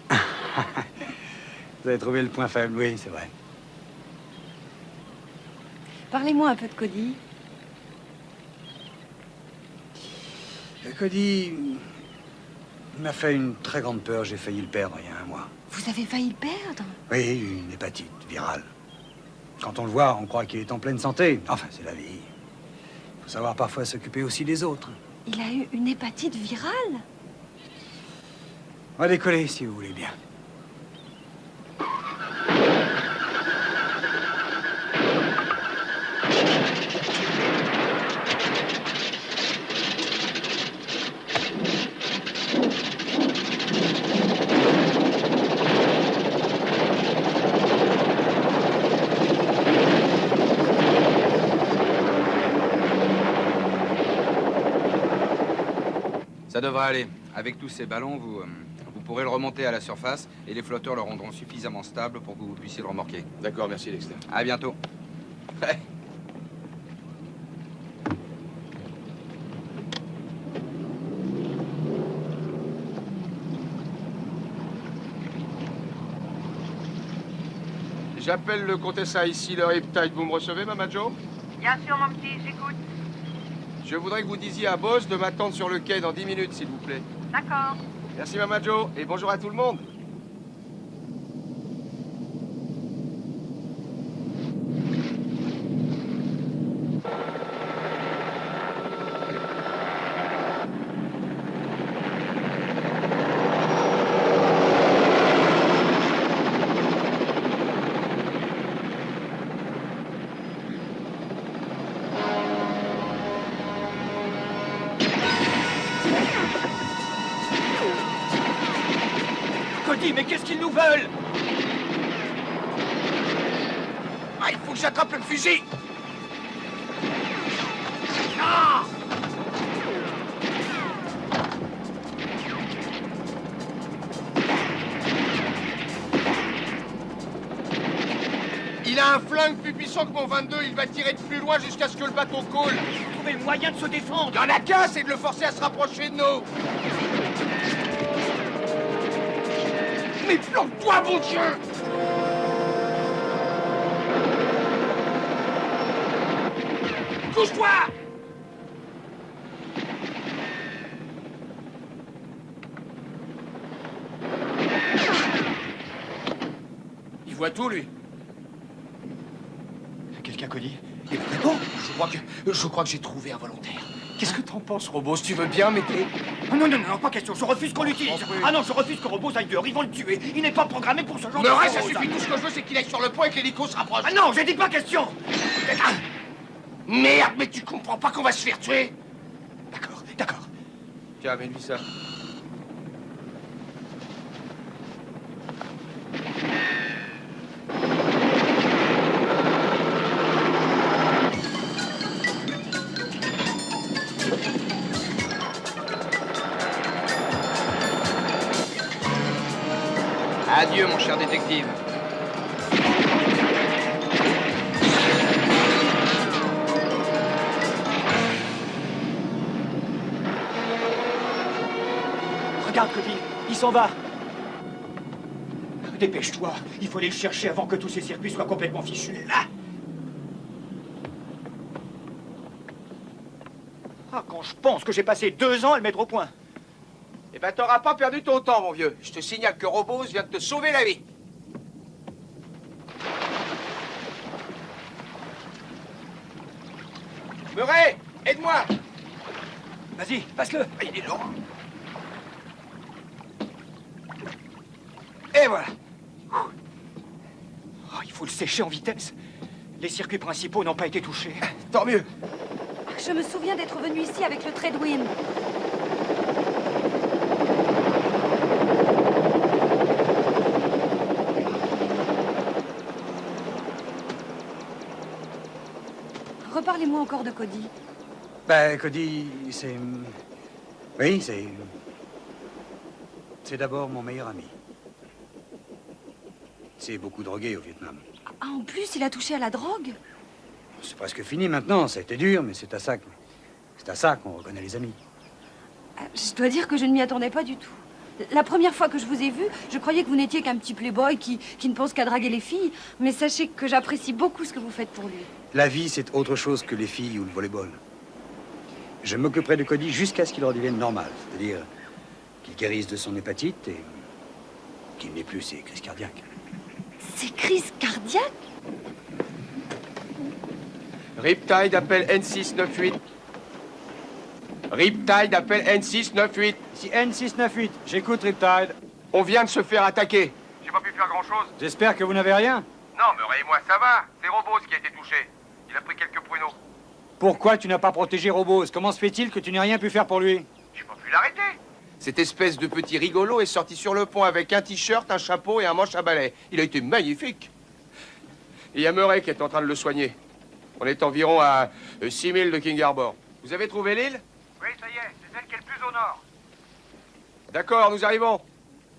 Vous avez trouvé le point faible, oui, c'est vrai. Parlez-moi un peu de Cody. Cody m'a fait une très grande peur. J'ai failli le perdre il y a un mois. Vous avez failli le perdre? Oui, une hépatite virale. Quand on le voit, on croit qu'il est en pleine santé. Enfin, c'est la vie. Il faut savoir parfois s'occuper aussi des autres. Il a eu une hépatite virale? On va décoller, si vous voulez bien. Ça devrait aller. Avec tous ces ballons, vous pourrez le remonter à la surface et les flotteurs le rendront suffisamment stable pour que vous puissiez le remorquer. D'accord, merci Dexter. À bientôt. J'appelle le Contessa ici, le Riptide. Vous me recevez, Mama Jo? Bien sûr, mon petit, j'écoute. Je voudrais que vous disiez à Boss de m'attendre sur le quai dans 10 minutes, s'il vous plaît. D'accord. Merci, Mama Jo, et bonjour à tout le monde. Cody, mais qu'est-ce qu'ils nous veulent? Ah, il faut que j'attrape le fusil! Ah! Il a un flingue plus puissant que mon 22. Il va tirer de plus loin jusqu'à ce que le bateau coule. Trouver le moyen de se défendre! Il y en a qu'un, c'est de le forcer à se rapprocher de nous. Mais plante-toi, bon Dieu! Couche-toi! Il voit tout, lui. Quelqu'un, Cody? Il est bon. Je crois que j'ai trouvé un volontaire. Qu'est-ce que t'en penses, Robos? Tu veux bien m'aider? Non, non, non, pas question. Je refuse qu'on l'utilise. Ah non, je refuse que Robos aille dehors. Ils vont le tuer. Il n'est pas programmé pour ce genre de Mais choses. ça suffit. Tout ce que je veux, c'est qu'il aille sur le pont et que l'hélico se rapproche. Ah non, j'ai dit pas question. Merde, mais tu comprends pas qu'on va se faire tuer? D'accord, d'accord. Tiens, amène-lui ça. Adieu, mon cher détective. Regarde, Cody, il s'en va. Dépêche-toi, il faut aller le chercher avant que tous ces circuits soient complètement fichus. Là. Ah, quand je pense que j'ai passé 2 ans à le mettre au point. Eh ben, t'auras pas perdu ton temps, mon vieux. Je te signale que Robose vient de te sauver la vie. Murray, aide-moi. Vas-y, passe-le. Il est lourd. Et voilà. Oh, il faut le sécher en vitesse. Les circuits principaux n'ont pas été touchés. Tant mieux. Je me souviens d'être venu ici avec le Tradwind. Reparlez-moi encore de Cody. Ben, Cody, c'est... Oui, c'est... C'est d'abord mon meilleur ami. C'est beaucoup drogué au Vietnam. Ah, en plus, il a touché à la drogue. C'est presque fini maintenant, ça a été dur, mais c'est à ça qu'on reconnaît les amis. Je dois dire que je ne m'y attendais pas du tout. La première fois que je vous ai vu, je croyais que vous n'étiez qu'un petit playboy qui ne pense qu'à draguer les filles. Mais sachez que j'apprécie beaucoup ce que vous faites pour lui. La vie, c'est autre chose que les filles ou le volleyball. Je m'occuperai de Cody jusqu'à ce qu'il redevienne normal. C'est-à-dire qu'il guérisse de son hépatite et qu'il n'ait plus ses crises cardiaques. Ces crises cardiaques? Riptide appelle N698. Riptide appelle N698. Si N698, j'écoute Riptide. On vient de se faire attaquer. J'ai pas pu faire grand-chose. J'espère que vous n'avez rien. Non, Murray et moi, ça va. C'est Robose qui a été touché. Il a pris quelques pruneaux. Pourquoi tu n'as pas protégé Robose? Comment se fait-il que tu n'aies rien pu faire pour lui? J'ai pas pu l'arrêter. Cette espèce de petit rigolo est sorti sur le pont avec un t-shirt, un chapeau et un manche à balai. Il a été magnifique. Et il y a Murray qui est en train de le soigner. On est environ à 6000 de King Harbor. Vous avez trouvé l'île? Oui, ça y est, c'est celle qui est le plus au nord. D'accord, nous arrivons.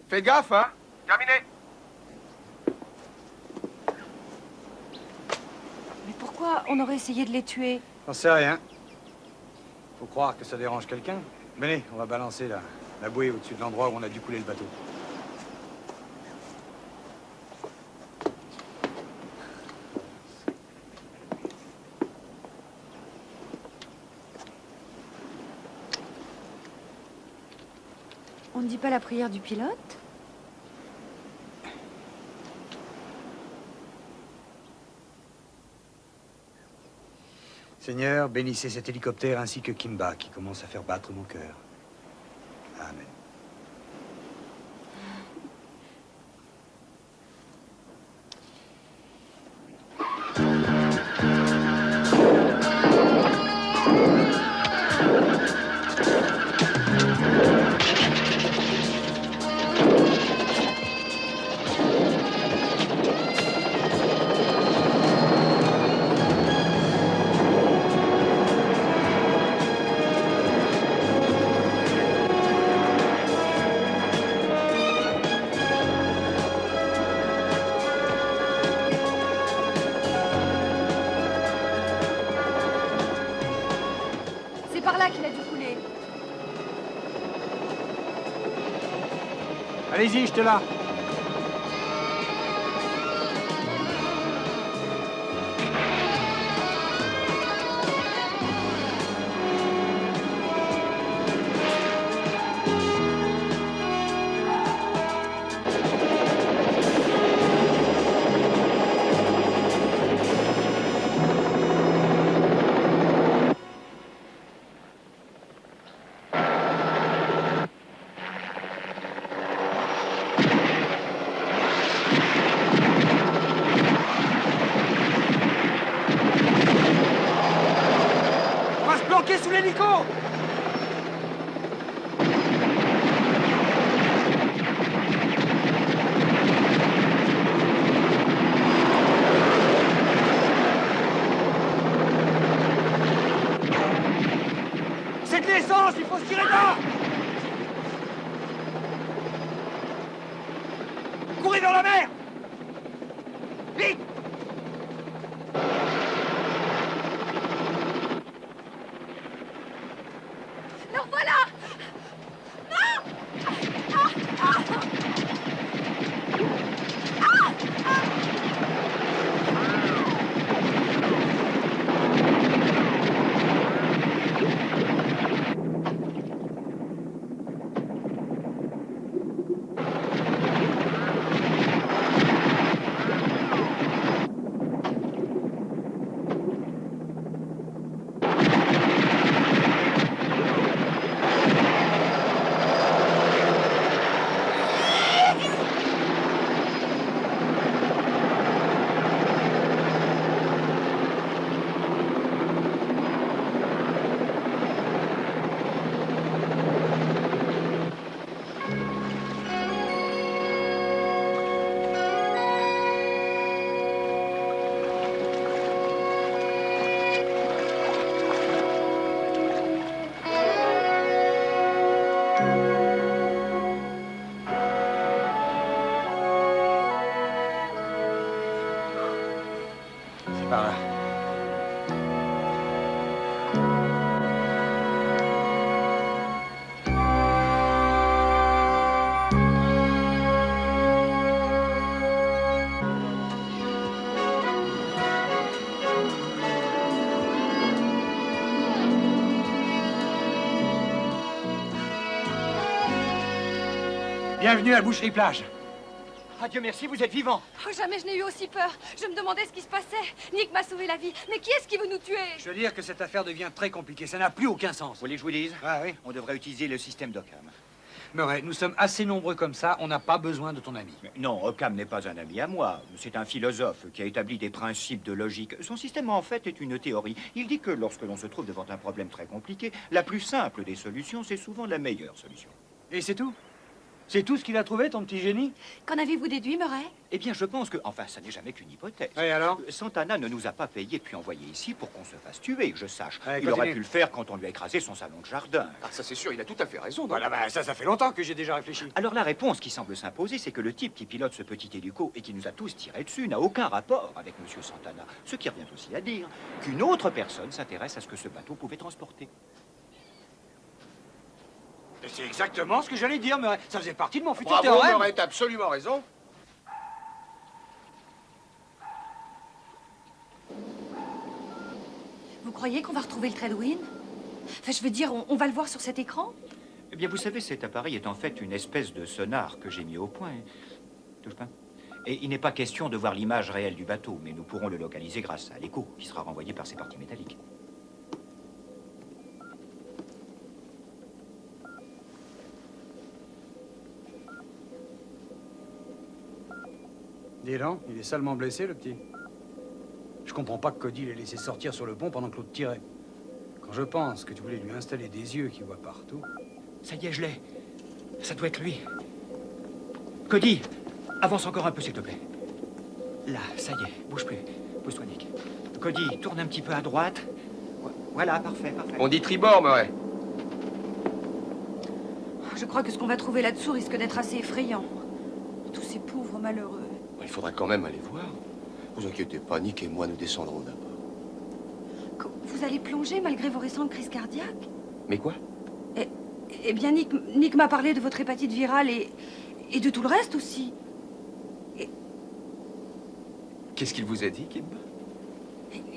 Faites gaffe, hein? Terminé. Mais pourquoi on aurait essayé de les tuer? J'en sais rien. Faut croire que ça dérange quelqu'un. Venez, on va balancer la bouée au-dessus de l'endroit où on a dû couler le bateau. On ne dit pas la prière du pilote? Seigneur, bénissez cet hélicoptère ainsi que Kimba qui commence à faire battre mon cœur. Amen. C'est par là qu'il a dû couler. Allez-y, je te là. On va se planquer sous l'hélico! C'est de l'essence, il faut se tirer dedans! Courez donc! Par là. Bienvenue à Boucherie-Plage. Ah, Dieu merci, vous êtes vivant. Oh, jamais je n'ai eu aussi peur. Je me demandais ce qui se passait. Nick m'a sauvé la vie. Mais qui est-ce qui veut nous tuer? Je veux dire que cette affaire devient très compliquée. Ça n'a plus aucun sens. Vous voulez que je vous dise? Ah oui. On devrait utiliser le système d'Occam. Murray, nous sommes assez nombreux comme ça. On n'a pas besoin de ton ami. Mais non, Occam n'est pas un ami à moi. C'est un philosophe qui a établi des principes de logique. Son système, en fait, est une théorie. Il dit que lorsque l'on se trouve devant un problème très compliqué, la plus simple des solutions, c'est souvent la meilleure solution. Et c'est tout? C'est tout ce qu'il a trouvé, ton petit génie? Qu'en avez-vous déduit, Murray? Eh bien, je pense que... Enfin, ça n'est jamais qu'une hypothèse. Et alors? Santana ne nous a pas payé puis envoyé ici pour qu'on se fasse tuer, que je sache. Allez, il aurait continue. pu le faire quand on lui a écrasé son salon de jardin. Ah, ça c'est sûr, il a tout à fait raison. non? Voilà, bah, ça fait longtemps que j'ai déjà réfléchi. Alors la réponse qui semble s'imposer, c'est que le type qui pilote ce petit hélico et qui nous a tous tiré dessus n'a aucun rapport avec M. Santana. Ce qui revient aussi à dire qu'une autre personne s'intéresse à ce que ce bateau pouvait transporter. C'est exactement ce que j'allais dire, Murray. Ça faisait partie de mon futur Bravo, théorème. Murray, t'as absolument raison. Vous croyez qu'on va retrouver le Treadwind? Enfin, je veux dire, on va le voir sur cet écran? Eh bien, vous savez, cet appareil est en fait une espèce de sonar que j'ai mis au point. Touche pas. Et il n'est pas question de voir l'image réelle du bateau, mais nous pourrons le localiser grâce à l'écho qui sera renvoyé par ses parties métalliques. Dis donc, il est salement blessé, le petit. Je comprends pas que Cody l'ait laissé sortir sur le pont pendant que l'autre tirait. Quand je pense que tu voulais lui installer des yeux qui voient partout... Ça y est, je l'ai. Ça doit être lui. Cody, avance encore un peu, s'il te plaît. Là, ça y est, bouge plus. Pousse-toi, Nick. Cody, tourne un petit peu à droite. Voilà, parfait, parfait. On dit tribord, Murray. Je crois que ce qu'on va trouver là-dessous risque d'être assez effrayant. Tous ces pauvres malheureux. Il faudra quand même aller voir. Vous inquiétez pas, Nick et moi nous descendrons d'abord. Vous allez plonger malgré vos récentes crises cardiaques? Mais quoi? Eh bien, Nick m'a parlé de votre hépatite virale et de tout le reste aussi. Qu'est-ce qu'il vous a dit, Kim?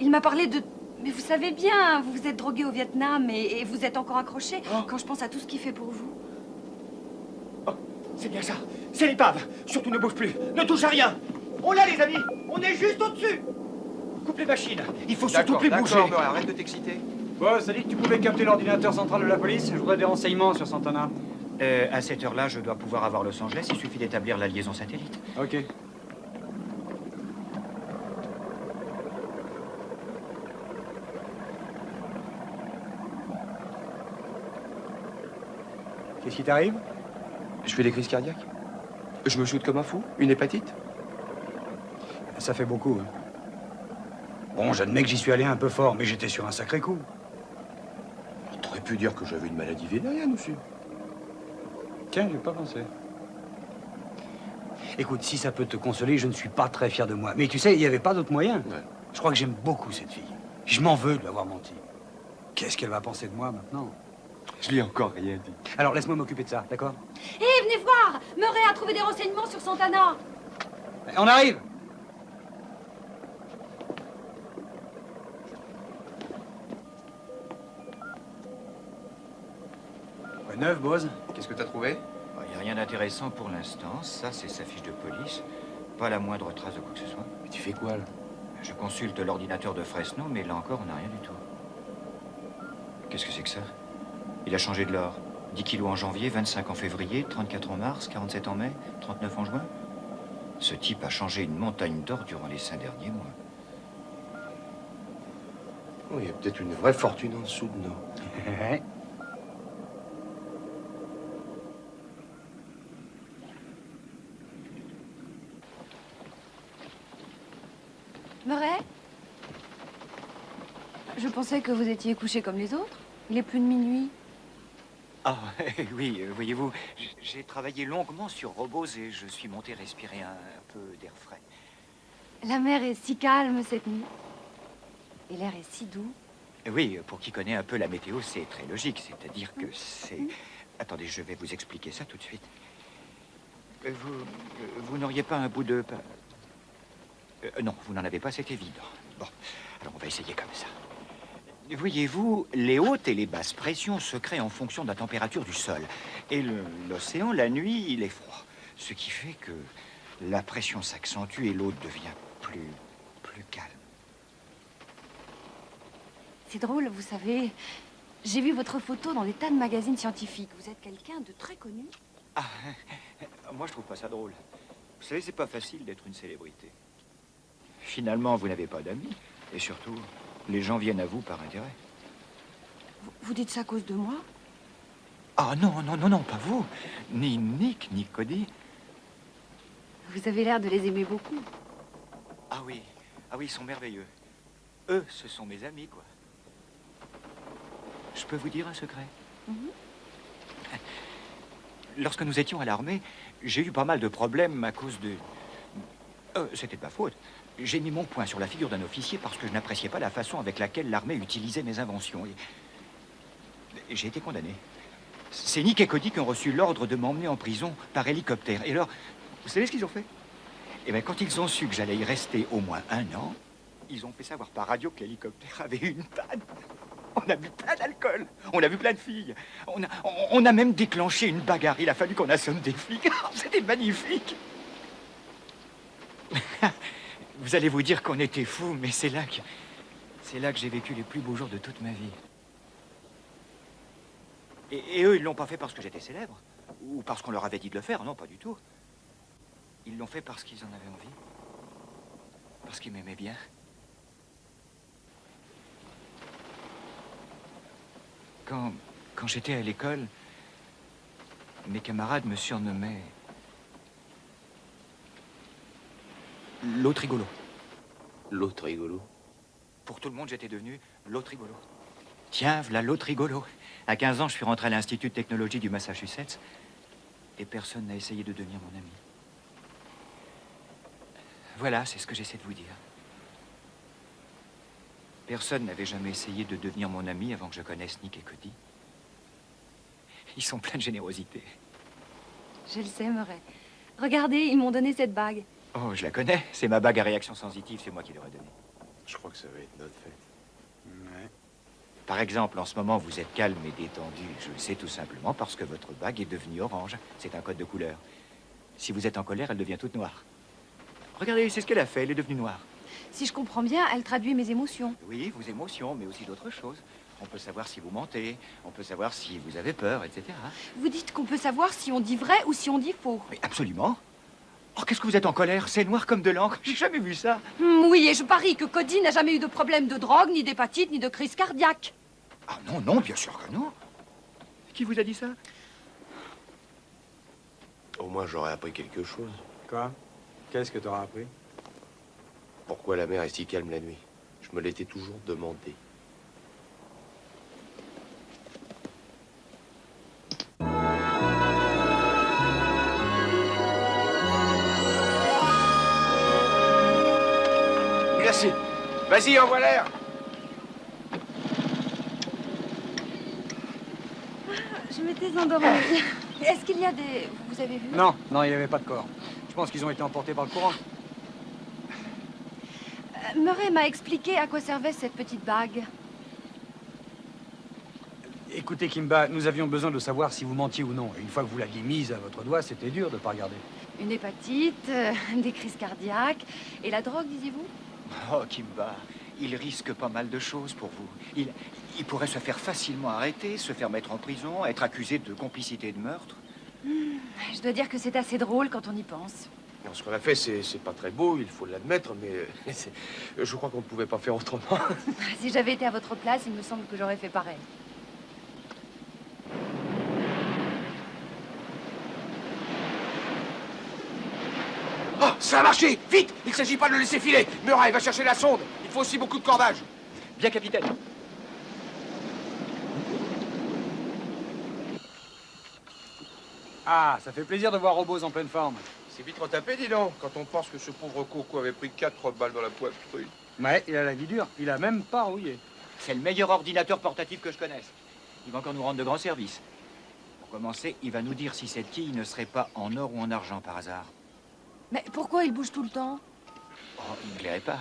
Il m'a parlé de... Mais vous savez bien, vous vous êtes drogué au Vietnam et vous êtes encore accroché quand je pense à tout ce qu'il fait pour vous. C'est bien ça. C'est l'épave. Surtout ne bouge plus. Ne touche à rien. On l'a, les amis. On est juste au-dessus. Coupe les machines. Il faut surtout plus bouger. D'accord, Murray, arrête de t'exciter. Bon, ça dit que tu pouvais capter l'ordinateur central de la police. Je voudrais des renseignements sur Santana. À cette heure-là, je dois pouvoir avoir Los Angeles. Il suffit d'établir la liaison satellite. Ok. Qu'est-ce qui t'arrive? Je fais des crises cardiaques. Je me shoote comme un fou. Une hépatite. Ça fait beaucoup. Hein. Bon, j'admets que j'y suis allé un peu fort, mais j'étais sur un sacré coup. T'aurais pu dire que j'avais une maladie vénérienne aussi. Tiens, j'ai pas pensé. Écoute, si ça peut te consoler, je ne suis pas très fier de moi. Mais tu sais, il n'y avait pas d'autre moyen. Ouais. Je crois que j'aime beaucoup cette fille. Je m'en veux de lui avoir menti. Qu'est-ce qu'elle va penser de moi maintenant? Je lui ai encore rien dit. Alors, laisse-moi m'occuper de ça, d'accord? Hé, venez voir! Murray a trouvé des renseignements sur Santana. On arrive! Quoi de neuf, Bose? Qu'est-ce que t'as trouvé? Il n'y a rien d'intéressant pour l'instant. Ça, c'est sa fiche de police. Pas la moindre trace de quoi que ce soit. Mais tu fais quoi, là? Je consulte l'ordinateur de Fresno, mais là encore, on n'a rien du tout. Qu'est-ce que c'est que ça? Il a changé de l'or. 10 kilos en janvier, 25 en février, 34 en mars, 47 en mai, 39 en juin. Ce type a changé une montagne d'or durant les 5 derniers mois. Oh, il y a peut-être une vraie fortune en dessous de nous. Murray? Je pensais que vous étiez couché comme les autres. Il est plus de minuit. Ah, oui, voyez-vous, j'ai travaillé longuement sur Robos et je suis monté respirer un peu d'air frais. La mer est si calme cette nuit. Et l'air est si doux. Oui, pour qui connaît un peu la météo, c'est très logique. C'est-à-dire que c'est... Attendez, je vais vous expliquer ça tout de suite. Vous n'auriez pas un bout de pain? Non, vous n'en avez pas, c'est évident. Bon, alors on va essayer comme ça. Voyez-vous, les hautes et les basses pressions se créent en fonction de la température du sol. Et l'océan, la nuit, il est froid. Ce qui fait que la pression s'accentue et l'eau devient plus calme. C'est drôle, vous savez. J'ai vu votre photo dans des tas de magazines scientifiques. Vous êtes quelqu'un de très connu. Ah, moi je trouve pas ça drôle. Vous savez, c'est pas facile d'être une célébrité. Finalement, vous n'avez pas d'amis. Et surtout, les gens viennent à vous par intérêt. Vous dites ça à cause de moi? Ah non, pas vous. Ni Nick, ni Cody. Vous avez l'air de les aimer beaucoup. Ah oui, ils sont merveilleux. Eux, ce sont mes amis, quoi. Je peux vous dire un secret? Lorsque nous étions à l'armée, j'ai eu pas mal de problèmes à cause de... c'était de ma faute. J'ai mis mon poing sur la figure d'un officier parce que je n'appréciais pas la façon avec laquelle l'armée utilisait mes inventions. Et j'ai été condamné. C'est Nick et Cody qui ont reçu l'ordre de m'emmener en prison par hélicoptère. Et alors, vous savez ce qu'ils ont fait? Eh bien, quand ils ont su que j'allais y rester au moins 1 an, ils ont fait savoir par radio que l'hélicoptère avait eu une panne. On a bu plein d'alcool, on a vu plein de filles. On a même déclenché une bagarre. Il a fallu qu'on assomme des flics. C'était magnifique. Vous allez vous dire qu'on était fous, mais c'est là que j'ai vécu les plus beaux jours de toute ma vie. Et eux, ils l'ont pas fait parce que j'étais célèbre. Ou parce qu'on leur avait dit de le faire. Non, pas du tout. Ils l'ont fait parce qu'ils en avaient envie. Parce qu'ils m'aimaient bien. Quand j'étais à l'école, mes camarades me surnommaient l'autre rigolo. L'autre rigolo? Pour tout le monde, j'étais devenu l'autre rigolo. Tiens, voilà l'autre rigolo. À 15 ans, je suis rentré à l'Institut de technologie du Massachusetts et personne n'a essayé de devenir mon ami. Voilà, c'est ce que j'essaie de vous dire. Personne n'avait jamais essayé de devenir mon ami avant que je connaisse Nick et Cody. Ils sont pleins de générosité. Je le sais, Murray. Regardez, ils m'ont donné cette bague. Oh, je la connais. C'est ma bague à réaction sensitive, c'est moi qui l'aurais donnée. Je crois que ça va être notre fête. Ouais. Par exemple, en ce moment, vous êtes calme et détendu. Je le sais tout simplement parce que votre bague est devenue orange. C'est un code de couleur. Si vous êtes en colère, elle devient toute noire. Regardez, c'est ce qu'elle a fait. Elle est devenue noire. Si je comprends bien, elle traduit mes émotions. Oui, vos émotions, mais aussi d'autres choses. On peut savoir si vous mentez, on peut savoir si vous avez peur, etc. Vous dites qu'on peut savoir si on dit vrai ou si on dit faux. Mais absolument. Oh, qu'est-ce que vous êtes en colère? C'est noir comme de l'encre. J'ai jamais vu ça. Oui, et je parie que Cody n'a jamais eu de problème de drogue, ni d'hépatite, ni de crise cardiaque. Ah non, bien sûr que non. Qui vous a dit ça? Au moins, j'aurais appris quelque chose. Quoi? Qu'est-ce que t'auras appris? Pourquoi la mer est si calme la nuit? Je me l'étais toujours demandé. Merci. Vas-y, envoie l'air. Je m'étais endormie. Est-ce qu'il y a des... Vous avez vu? Non, il n'y avait pas de corps. Je pense qu'ils ont été emportés par le courant. Murray m'a expliqué à quoi servait cette petite bague. Écoutez, Kimba, nous avions besoin de savoir si vous mentiez ou non. Une fois que vous l'aviez mise à votre doigt, c'était dur de ne pas regarder. Une hépatite, des crises cardiaques et la drogue, disiez-vous? Oh, Kimba, il risque pas mal de choses pour vous. Il pourrait se faire facilement arrêter, se faire mettre en prison, être accusé de complicité de meurtre. Je dois dire que c'est assez drôle quand on y pense. Non, ce qu'on a fait, c'est pas très beau, il faut l'admettre, mais je crois qu'on ne pouvait pas faire autrement. Si j'avais été à votre place, il me semble que j'aurais fait pareil. Oh, ça a marché! Vite! Il ne s'agit pas de le laisser filer! Murray va chercher la sonde! Il faut aussi beaucoup de cordage! Bien, capitaine. Ah, ça fait plaisir de voir Robose en pleine forme. C'est vite retapé, dis donc, quand on pense que ce pauvre Coco avait pris 4 balles dans la poitrine. Ouais, il a la vie dure. Il a même pas rouillé. C'est le meilleur ordinateur portatif que je connaisse. Il va encore nous rendre de grands services. Pour commencer, il va nous dire si cette quille ne serait pas en or ou en argent par hasard. Mais pourquoi il bouge tout le temps? Oh, il ne plairait pas.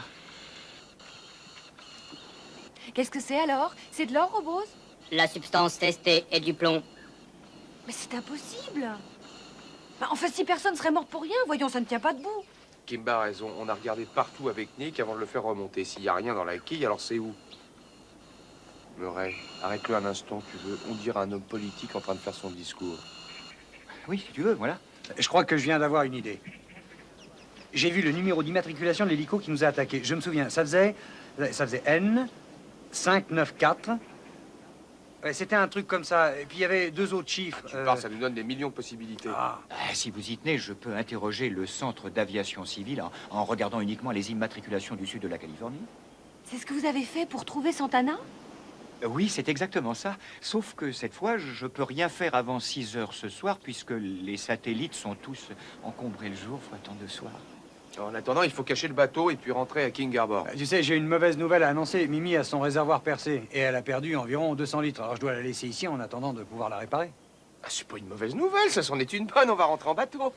Qu'est-ce que c'est alors? C'est de l'or, Robose? La substance testée est du plomb. Mais c'est impossible. Bah, enfin, si personne serait morte pour rien, voyons, ça ne tient pas debout. Kimba a raison. On a regardé partout avec Nick avant de le faire remonter. S'il n'y a rien dans la quille, alors c'est où? Murray, arrête-le un instant, tu veux. On dirait un homme politique en train de faire son discours. Oui, si tu veux, voilà. Je crois que je viens d'avoir une idée. J'ai vu le numéro d'immatriculation de l'hélico qui nous a attaqués. Je me souviens, ça faisait N 594. Ouais, c'était un truc comme ça. Et puis il y avait 2 autres chiffres. Tu parles, ça nous donne des millions de possibilités. Si vous y tenez, je peux interroger le centre d'aviation civile en regardant uniquement les immatriculations du sud de la Californie. C'est ce que vous avez fait pour trouver Santana? Oui, c'est exactement ça. Sauf que cette fois, je peux rien faire avant 6 heures ce soir, puisque les satellites sont tous encombrés le jour, faut attendre le soir. En attendant, il faut cacher le bateau et puis rentrer à King Harbor. Tu sais, j'ai une mauvaise nouvelle à annoncer. Mimi a son réservoir percé et elle a perdu environ 200 litres. Alors je dois la laisser ici en attendant de pouvoir la réparer. Ah, c'est pas une mauvaise nouvelle, ça c'en est une bonne, on va rentrer en bateau.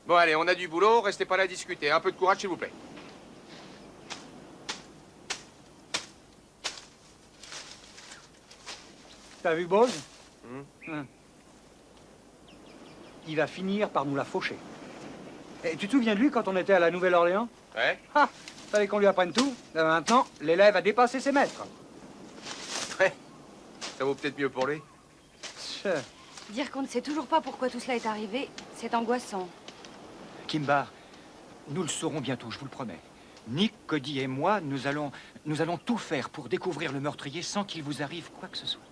Bon, allez, on a du boulot, restez pas là à discuter. Un peu de courage, s'il vous plaît. T'as vu Bose? Il va finir par nous la faucher. Et tu te souviens de lui quand on était à la Nouvelle-Orléans? Ouais. Ah, fallait qu'on lui apprenne tout. Maintenant, l'élève a dépassé ses maîtres. Ouais. Ça vaut peut-être mieux pour lui. Dire qu'on ne sait toujours pas pourquoi tout cela est arrivé, c'est angoissant. Kimba, nous le saurons bientôt, je vous le promets. Nick, Cody et moi, nous allons tout faire pour découvrir le meurtrier sans qu'il vous arrive quoi que ce soit.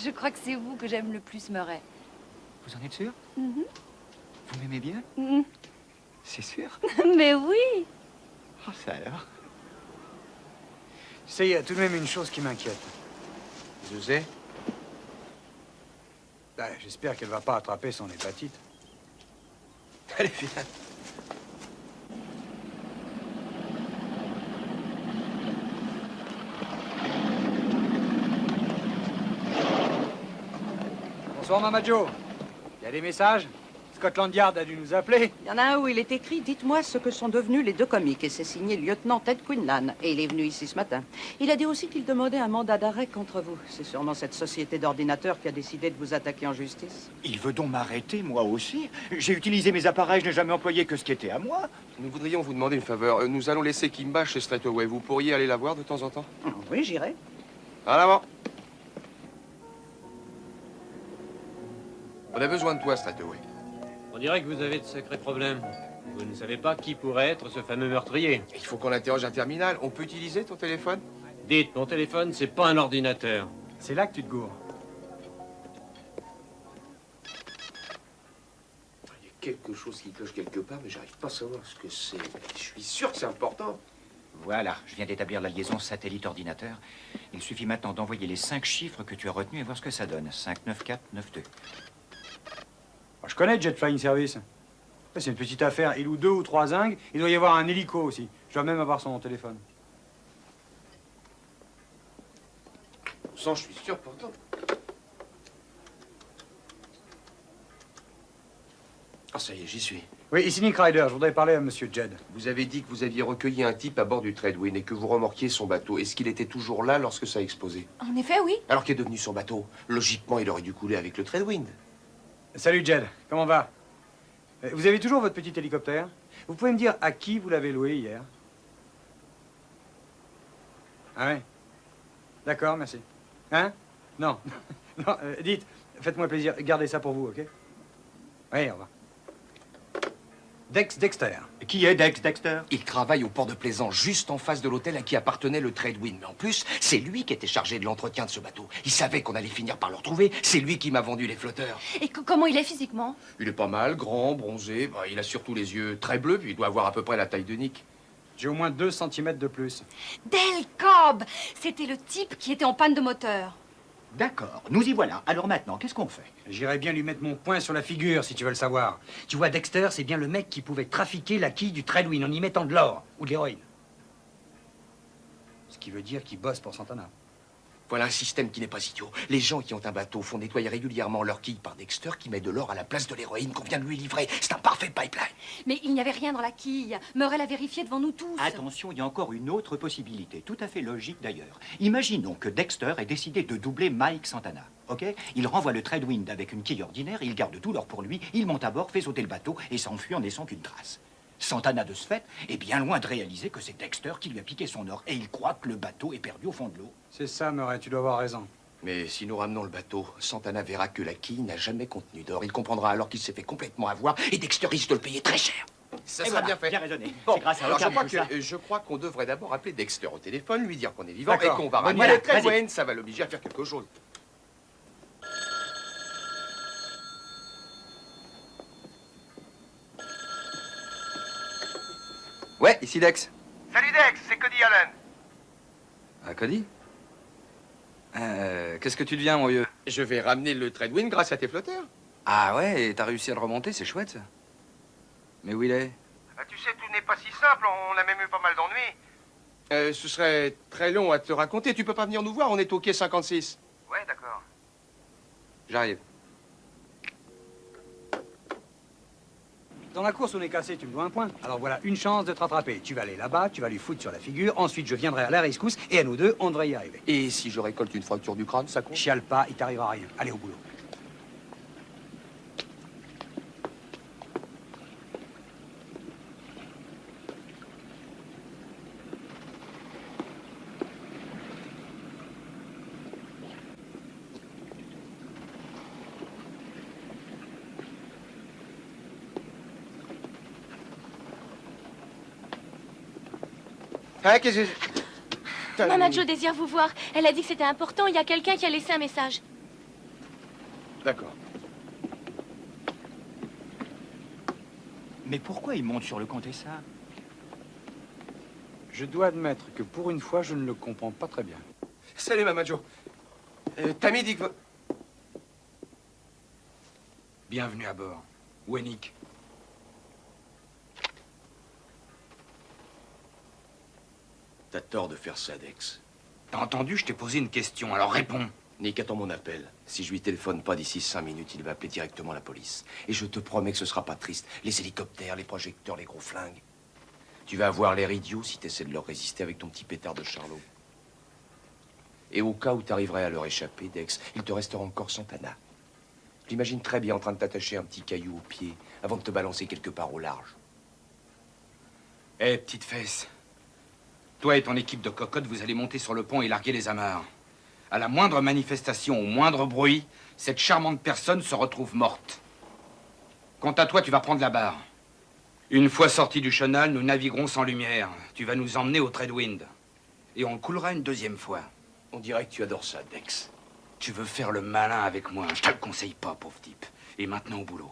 Je crois que c'est vous que j'aime le plus, Murray. Vous en êtes sûr? Vous m'aimez bien? C'est sûr? Mais oui! Oh, ça alors? Tu sais, il y a tout de même une chose qui m'inquiète. Je sais. J'espère qu'elle va pas attraper son hépatite. Allez, viens. Bonsoir, Mama Joe. Il y a des messages? Scotland Yard a dû nous appeler. Il y en a un où il est écrit « Dites-moi ce que sont devenus les 2 comiques » et c'est signé lieutenant Ted Quinlan. Et il est venu ici ce matin. Il a dit aussi qu'il demandait un mandat d'arrêt contre vous. C'est sûrement cette société d'ordinateurs qui a décidé de vous attaquer en justice. Il veut donc m'arrêter, moi aussi. J'ai utilisé mes appareils, je n'ai jamais employé que ce qui était à moi. Nous voudrions vous demander une faveur. Nous allons laisser Kimba chez Straightaway. Vous pourriez aller la voir de temps en temps? Oui, j'irai. En avant. On a besoin de toi, Straightaway. On dirait que vous avez de sacrés problèmes. Vous ne savez pas qui pourrait être ce fameux meurtrier. Il faut qu'on interroge un terminal. On peut utiliser ton téléphone? Dites, mon téléphone, c'est pas un ordinateur. C'est là que tu te gourres. Il y a quelque chose qui cloche quelque part, mais j'arrive pas à savoir ce que c'est. Je suis sûr que c'est important. Voilà, je viens d'établir la liaison satellite-ordinateur. Il suffit maintenant d'envoyer les 5 chiffres que tu as retenus et voir ce que ça donne. 59492. Je connais Jet Flying Service. C'est une petite affaire. Il loue 2 ou 3 zingues. Il doit y avoir un hélico aussi. Je dois même avoir son téléphone. Sans, je suis sûr pourtant. Ah, ça y est, j'y suis. Oui, ici Nick Ryder. Je voudrais parler à Monsieur Jed. Vous avez dit que vous aviez recueilli un type à bord du Tradewin et que vous remorquiez son bateau. Est-ce qu'il était toujours là lorsque ça a explosé? En effet, oui. Alors qu'est devenu son bateau? Logiquement, il aurait dû couler avec le Tradewind. Salut Jed, comment va? Vous avez toujours votre petit hélicoptère? Vous pouvez me dire à qui vous l'avez loué hier? Ah ouais? D'accord, merci. Hein? Non. Non, dites, faites-moi plaisir, gardez ça pour vous, ok? Oui, au revoir. Dex Dexter. Qui est Dex Dexter? Il travaille au port de Plaisance, juste en face de l'hôtel à qui appartenait le Tradewind. Mais en plus, c'est lui qui était chargé de l'entretien de ce bateau. Il savait qu'on allait finir par le retrouver. C'est lui qui m'a vendu les flotteurs. Et comment il est physiquement? Il est pas mal, grand, bronzé. Bah, il a surtout les yeux très bleus, puis il doit avoir à peu près la taille de Nick. J'ai au moins 2 cm de plus. Del Cobb! C'était le type qui était en panne de moteur. D'accord, nous y voilà. Alors maintenant, qu'est-ce qu'on fait? J'irais bien lui mettre mon poing sur la figure, si tu veux le savoir. Tu vois, Dexter, c'est bien le mec qui pouvait trafiquer la quille du Tredwin en y mettant de l'or ou de l'héroïne. Ce qui veut dire qu'il bosse pour Santana. Voilà un système qui n'est pas idiot. Les gens qui ont un bateau font nettoyer régulièrement leur quille par Dexter qui met de l'or à la place de l'héroïne qu'on vient de lui livrer. C'est un parfait pipeline. Mais il n'y avait rien dans la quille. Murray l'a vérifié devant nous tous. Attention, il y a encore une autre possibilité, tout à fait logique d'ailleurs. Imaginons que Dexter ait décidé de doubler Mike Santana, ok? Il renvoie le Tredwind avec une quille ordinaire, il garde tout l'or pour lui, il monte à bord, fait sauter le bateau et s'enfuit en laissant qu'une trace. Santana, de ce fait, est bien loin de réaliser que c'est Dexter qui lui a piqué son or et il croit que le bateau est perdu au fond de l'eau. C'est ça, Murray, tu dois avoir raison. Mais si nous ramenons le bateau, Santana verra que la quille n'a jamais contenu d'or. Il comprendra alors qu'il s'est fait complètement avoir et Dexter risque de le payer très cher. Ça Et sera voilà, bien fait. bien raisonné. Bon, C'est grâce à alors Ockham, tout ça. je crois qu'on devrait d'abord appeler Dexter au téléphone, lui dire qu'on est vivant et D'accord. qu'on va Bonne ramener idée. le Tredwin. Ça va l'obliger à faire quelque chose. Ouais, ici Dex. Salut Dex, c'est Cody Allen. Ah, Cody? Qu'est-ce que tu deviens, mon vieux? Je vais ramener le Tredwin grâce à tes flotteurs. Ah ouais, et t'as réussi à le remonter, c'est chouette, ça. Mais où il est? Tu sais, tout n'est pas si simple, on a même eu pas mal d'ennuis. Ce serait très long à te raconter. Tu peux pas venir nous voir, on est au quai 56. Ouais, d'accord. J'arrive. Dans la course, on est cassé, tu me dois un point. Alors voilà, une chance de te rattraper. Tu vas aller là-bas, tu vas lui foutre sur la figure, ensuite je viendrai à la rescousse, et à nous deux, on devrait y arriver. Et si je récolte une fracture du crâne, ça compte? Chiale pas, il t'arrivera rien. Allez au boulot. Ah, qu'est-ce que... Maman Jo désire vous voir. Elle a dit que c'était important. Il y a quelqu'un qui a laissé un message. D'accord. Mais pourquoi il monte sur le Contessa? Je dois admettre que pour une fois, je ne le comprends pas très bien. Salut, Maman Jo. Tammy dit que... Bienvenue à bord. Où est Nick? T'as tort de faire ça, Dex. T'as entendu? Je t'ai posé une question, alors réponds. Nick attend mon appel. Si je lui téléphone pas d'ici 5 minutes, il va appeler directement la police. Et je te promets que ce sera pas triste. Les hélicoptères, les projecteurs, les gros flingues. Tu vas avoir l'air idiot si t'essaies de leur résister avec ton petit pétard de Charlot. Et au cas où t'arriverais à leur échapper, Dex, il te restera encore Santana. Je l'imagine très bien en train de t'attacher un petit caillou au pied avant de te balancer quelque part au large. Hé, petite fesse. Toi et ton équipe de cocottes, vous allez monter sur le pont et larguer les amarres. À la moindre manifestation, au moindre bruit, cette charmante personne se retrouve morte. Quant à toi, tu vas prendre la barre. Une fois sortis du chenal, nous naviguerons sans lumière. Tu vas nous emmener au Tredwind. Et on coulera une deuxième fois. On dirait que tu adores ça, Dex. Tu veux faire le malin avec moi. Je te le conseille pas, pauvre type. Et maintenant au boulot.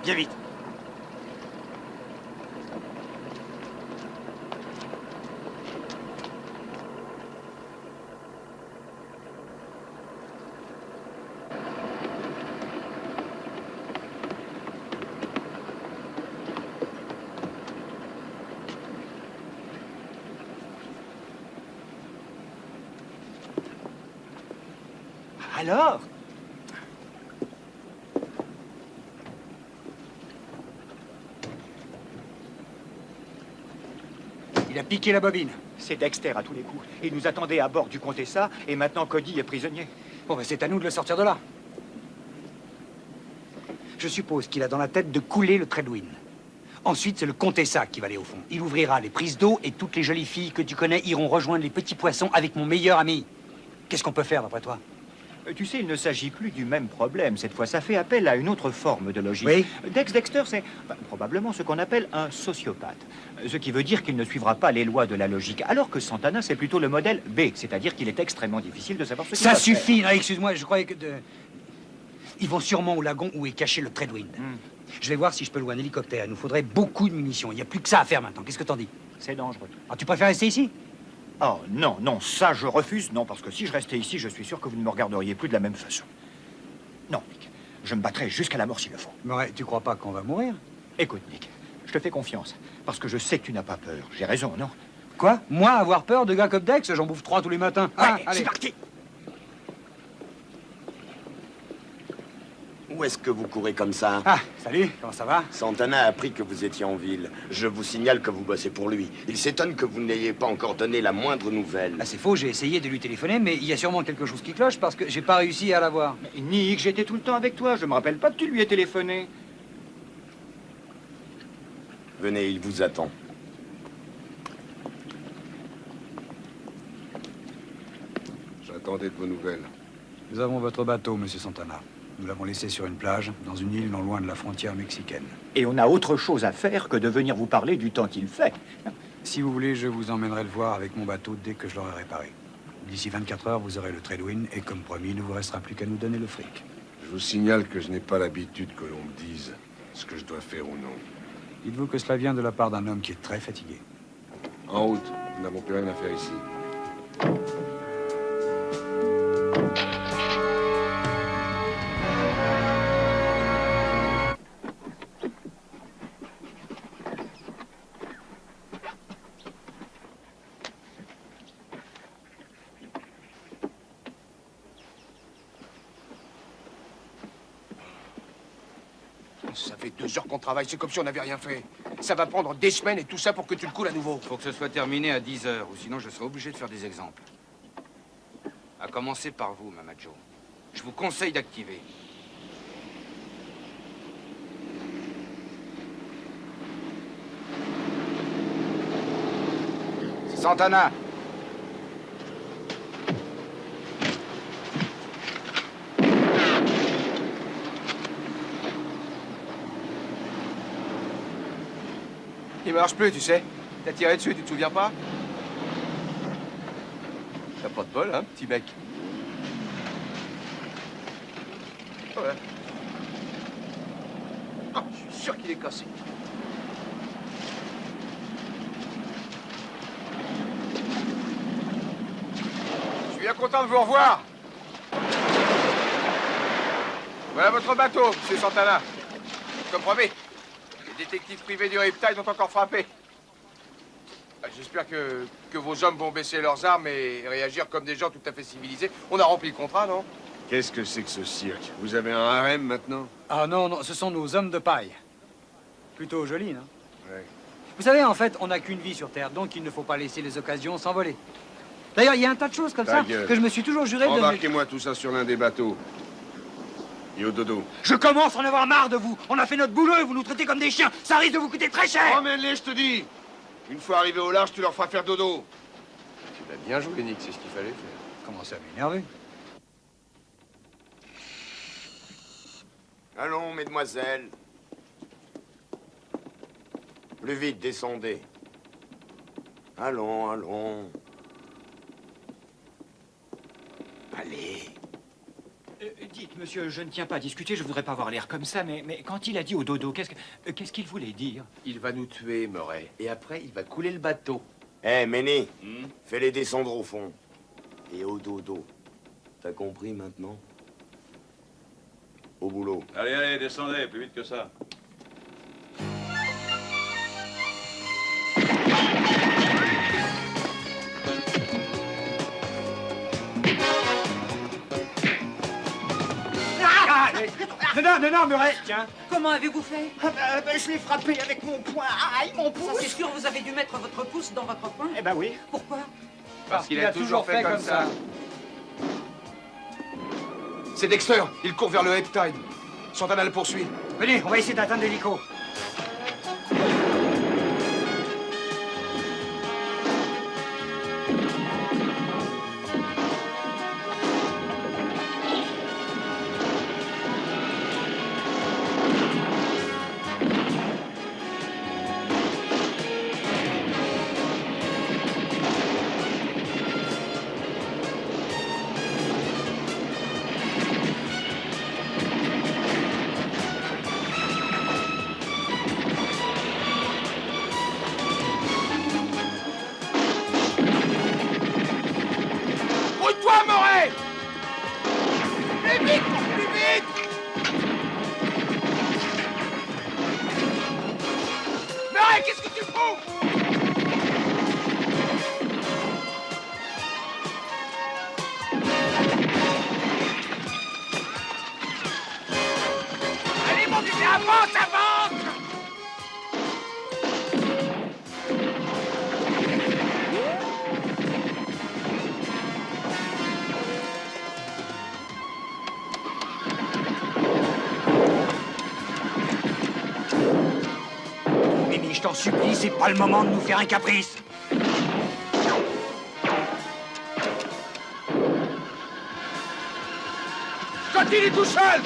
Viens vite. Alors? Il a piqué la bobine. C'est Dexter à tous les coups. Il nous attendait à bord du Contessa et maintenant Cody est prisonnier. Bon, ben c'est à nous de le sortir de là. Je suppose qu'il a dans la tête de couler le Tredwind. Ensuite, c'est le Contessa qui va aller au fond. Il ouvrira les prises d'eau et toutes les jolies filles que tu connais iront rejoindre les petits poissons avec mon meilleur ami. Qu'est-ce qu'on peut faire, d'après toi? Tu sais, il ne s'agit plus du même problème. Cette fois, ça fait appel à une autre forme de logique. Oui. Dexter, c'est probablement ce qu'on appelle un sociopathe. Ce qui veut dire qu'il ne suivra pas les lois de la logique. Alors que Santana, c'est plutôt le modèle B. C'est-à-dire qu'il est extrêmement difficile de savoir ce qu'il Ça va suffit. faire. Non, excuse-moi, je croyais que... Ils vont sûrement au lagon où est caché le Treadwind. Je vais voir si je peux louer un hélicoptère. Il nous faudrait beaucoup de munitions. Il n'y a plus que ça à faire maintenant. Qu'est-ce que t'en dis? C'est dangereux. Ah, tu préfères rester ici? Oh, non, non, ça, je refuse. Non, parce que si je restais ici, je suis sûr que vous ne me regarderiez plus de la même façon. Non, Nick. Je me battrai jusqu'à la mort s'il le faut. Ouais, tu crois pas qu'on va mourir? Écoute, Nick, je te fais confiance. Parce que je sais que tu n'as pas peur. J'ai raison, non? Quoi? Moi, avoir peur de gars comme Dex? J'en bouffe 3 tous les matins. Ah, allez. C'est parti! Où est-ce que vous courez comme ça? Ah, salut, comment ça va? Santana a appris que vous étiez en ville. Je vous signale que vous bossez pour lui. Il s'étonne que vous n'ayez pas encore donné la moindre nouvelle. Ah, c'est faux, j'ai essayé de lui téléphoner, mais il y a sûrement quelque chose qui cloche parce que j'ai pas réussi à l'avoir. Nick, j'étais tout le temps avec toi. Je me rappelle pas que tu lui aies téléphoné. Venez, il vous attend. J'attendais de vos nouvelles. Nous avons votre bateau, monsieur Santana. Nous l'avons laissé sur une plage, dans une île non loin de la frontière mexicaine. Et on a autre chose à faire que de venir vous parler du temps qu'il fait. Si vous voulez, je vous emmènerai le voir avec mon bateau dès que je l'aurai réparé. D'ici 24 heures, vous aurez le Treadwind et comme promis, il ne vous restera plus qu'à nous donner le fric. Je vous signale que je n'ai pas l'habitude que l'on me dise ce que je dois faire ou non. Dites-vous que cela vient de la part d'un homme qui est très fatigué. En route, nous n'avons plus rien à faire ici. Ça fait 2 heures qu'on travaille, c'est comme si on n'avait rien fait. Ça va prendre des semaines et tout ça pour que tu le coules à nouveau. Faut que ce soit terminé à 10 heures, ou sinon je serai obligé de faire des exemples. À commencer par vous, Mama Jo. Je vous conseille d'activer. Santana. Il marche plus, tu sais. T'as tiré dessus, tu te souviens pas? T'as pas de bol, hein, petit mec. Ouais. Ah, je suis sûr qu'il est cassé. Je suis bien content de vous revoir. Voilà votre bateau, monsieur Santana. Comme promis. Les détectives privés du Riptide ont encore frappé. J'espère que vos hommes vont baisser leurs armes et réagir comme des gens tout à fait civilisés. On a rempli le contrat, non? Qu'est-ce que c'est que ce cirque? Vous avez un harem maintenant? Ah non, non, ce sont nos hommes de paille. Plutôt joli, non? Ouais. Vous savez, en fait, on n'a qu'une vie sur Terre, donc il ne faut pas laisser les occasions s'envoler. D'ailleurs, il y a un tas de choses comme Ta ça gueule. que je me suis toujours juré de... Embarquez-moi tout ça sur l'un des bateaux. Et au dodo. Je commence à en avoir marre de vous. On a fait notre boulot et vous nous traitez comme des chiens. Ça risque de vous coûter très cher. Emmène-les, je te dis. Une fois arrivé au large, tu leur feras faire dodo. Tu l'as bien joué, Nick, c'est ce qu'il fallait faire. Comment ça m'énerver? Allons, mesdemoiselles. Plus vite, descendez. Allons, allons. Allez. Dites, monsieur, je ne tiens pas à discuter, je voudrais pas avoir l'air comme ça, mais quand il a dit au dodo, qu'est-ce qu'il voulait dire? Il va nous tuer, Murray. Et après, il va couler le bateau. Hé, Méné, fais-les descendre au fond. Et au dodo. T'as compris maintenant? Au boulot. Allez, allez, descendez, plus vite que ça. Non, Murray, tiens. Comment avez-vous fait? Je l'ai frappé avec mon poing. Aïe, mon pouce. Ça, c'est sûr, vous avez dû mettre votre pouce dans votre poing. Eh ben oui. Pourquoi? Parce qu'il a toujours fait comme ça. C'est Dexter. Il court vers le Riptide. Santana le poursuit. Venez, on va essayer d'atteindre l'hélico. Allez, mon Dieu, avance, avance! Mimi, je t'en supplie, c'est pas le moment de nous faire un caprice. Quand il est tout seul!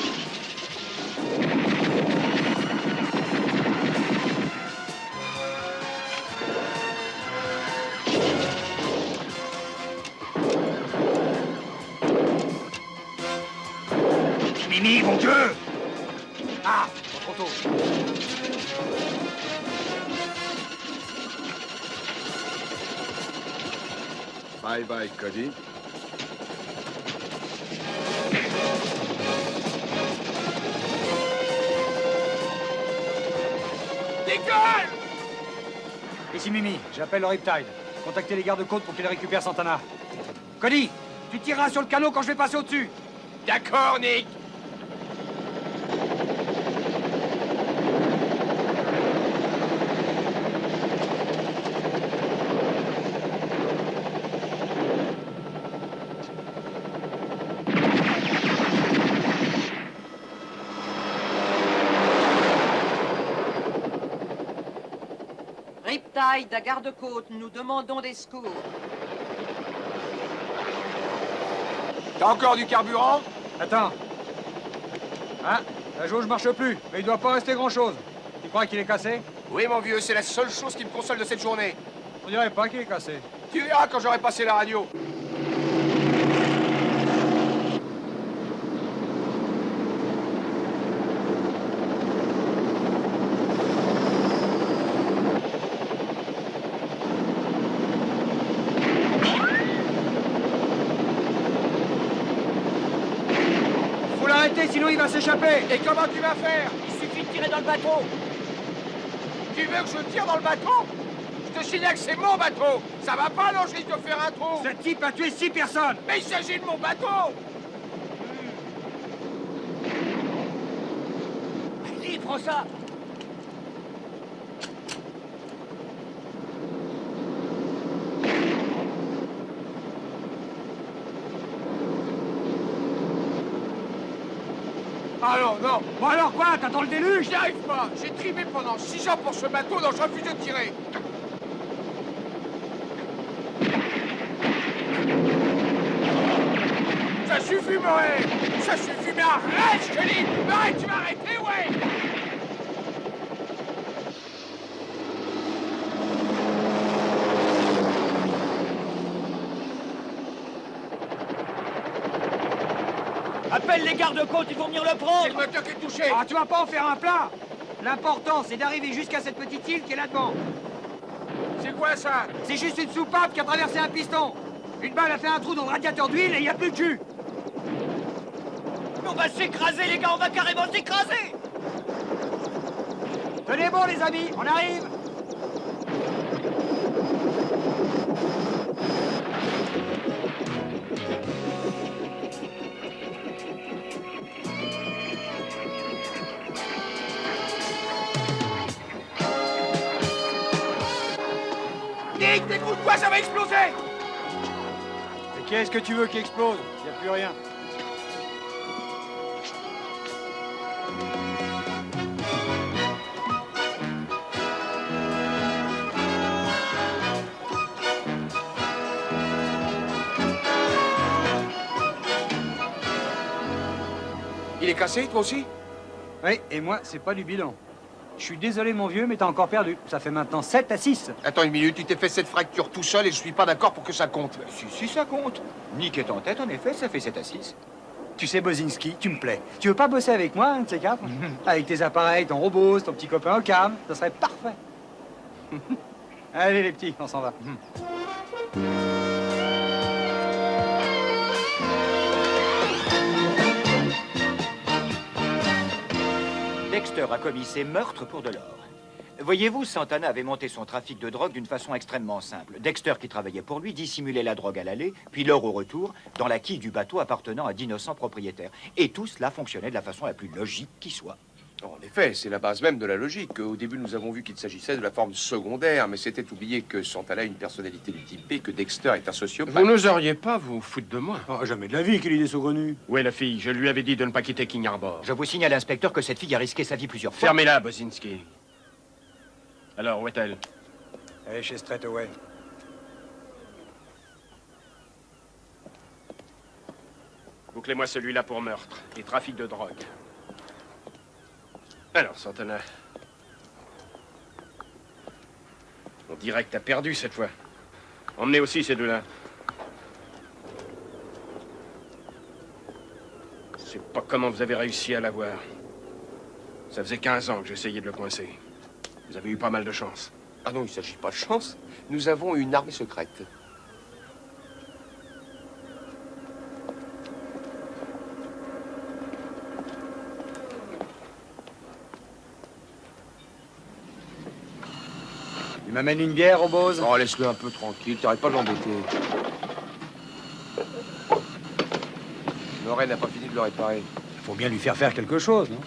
Mimi, mon Dieu! Ah, pas trop tôt. Bye bye, Cody. Décolle! Ici Mimi, j'appelle le Riptide. Contactez les gardes-côtes pour qu'ils récupèrent Santana. Cody, tu tireras sur le canot quand je vais passer au-dessus. D'accord, Nick. Riptide à garde-côte, nous demandons des secours. T'as encore du carburant? Attends. Hein? La jauge marche plus, mais il doit pas rester grand-chose. Tu crois qu'il est cassé? Oui, mon vieux, c'est la seule chose qui me console de cette journée. On dirait pas qu'il est cassé. Tu verras quand j'aurai passé la radio. Faut l'arrêter, sinon il va s'échapper. Et comment tu vas faire? Il suffit de tirer dans le bateau. Tu veux que je tire dans le bateau? Je te signale que c'est mon bateau. Ça va pas, non, je risque de faire un trou. Ce type a tué 6 personnes. Mais il s'agit de mon bateau. Allez, prends ça. Ah non, non. Bon alors quoi? T'attends le déluge? J'y arrive pas. J'ai trimé pendant 6 ans pour ce bateau, donc je refuse de tirer. Ça suffit, Murray. Ça suffit, mais arrête, je te dis. Murray, tu vas arrêter, ouais. Appelle les gardes-côtes, ils vont venir le prendre. C'est le moteur qui est touché. Ah, tu vas pas en faire un plat. L'important, c'est d'arriver jusqu'à cette petite île qui est là-devant. C'est quoi ça? C'est juste une soupape qui a traversé un piston. Une balle a fait un trou dans le radiateur d'huile et il n'y a plus de jus. On va s'écraser, les gars, on va carrément s'écraser. Tenez bon, les amis, on arrive. Nick, dégoûte-toi, ça va exploser. Et qu'est-ce que tu veux qui explose? Il n'y a plus rien. Il est cassé, toi aussi? Oui, et moi, c'est pas du bilan. Je suis désolé, mon vieux, mais t'as encore perdu. Ça fait maintenant 7 à 6. Attends une minute, tu t'es fait cette fracture tout seul et je suis pas d'accord pour que ça compte. Si, ça compte. Nick est en tête, en effet, ça fait 7 à 6. Tu sais, Bozinski, tu me plais. Tu veux pas bosser avec moi, un de ces quatre? Avec tes appareils, ton robot, ton petit copain au cam, ça serait parfait. Allez, les petits, on s'en va. Dexter a commis ses meurtres pour de l'or. Voyez-vous, Santana avait monté son trafic de drogue d'une façon extrêmement simple. Dexter, qui travaillait pour lui, dissimulait la drogue à l'aller, puis l'or au retour, dans la quille du bateau appartenant à d'innocents propriétaires. Et tout cela fonctionnait de la façon la plus logique qui soit. En effet, c'est la base même de la logique. Au début, nous avons vu qu'il s'agissait de la forme secondaire, mais c'était oublier que Santana a une personnalité du type B, que Dexter est un sociopathe. Vous n'oseriez pas vous foutre de moi. Oh, jamais de la vie, quelle idée saugrenue. Où est la fille? Je lui avais dit de ne pas quitter King Harbor. Je vous signale, inspecteur, que cette fille a risqué sa vie plusieurs fois. Fermez-la, Bozinski. Alors, où est-elle? Elle est chez Straightaway. Bouclez-moi celui-là pour meurtre et trafic de drogue. Alors, Santana. On dirait que t'as perdu cette fois. Emmenez aussi ces deux-là. Je sais pas comment vous avez réussi à l'avoir. Ça faisait 15 ans que j'essayais de le coincer. Vous avez eu pas mal de chance. Ah non, il ne s'agit pas de chance. Nous avons une arme secrète. Il m'amène une bière, Robose? Oh, laisse-le un peu tranquille, t'arrêtes pas de l'embêter. Murray n'a pas fini de le réparer. Faut bien lui faire quelque chose, non?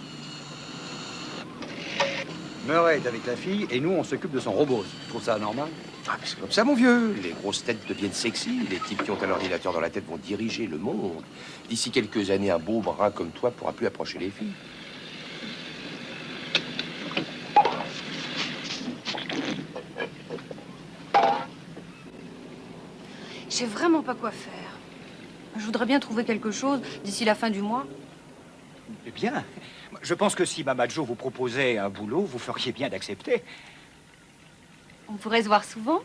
Murray est avec la fille et nous, on s'occupe de son Robose. Tu trouves ça normal? Ah, mais c'est comme ça, mon vieux. Les grosses têtes deviennent sexy. Les types qui ont un ordinateur dans la tête vont diriger le monde. D'ici quelques années, un beau brun comme toi pourra plus approcher les filles. Je sais vraiment pas quoi faire. Je voudrais bien trouver quelque chose d'ici la fin du mois. Eh bien, je pense que si Mama Jo vous proposait un boulot, vous feriez bien d'accepter. On pourrait se voir souvent?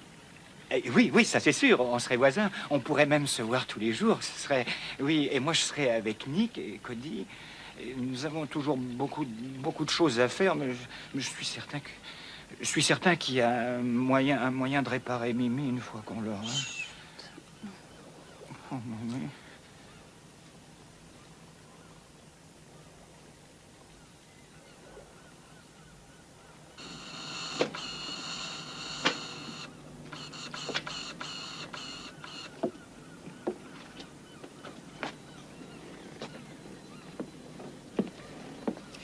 Oui, oui, ça c'est sûr, on serait voisins. On pourrait même se voir tous les jours. Ce serait... Oui, et moi je serais avec Nick et Cody. Et nous avons toujours beaucoup de choses à faire, mais je suis certain que... Je suis certain qu'il y a un moyen de réparer Mimi une fois qu'on l'aura. Oh, Mimi.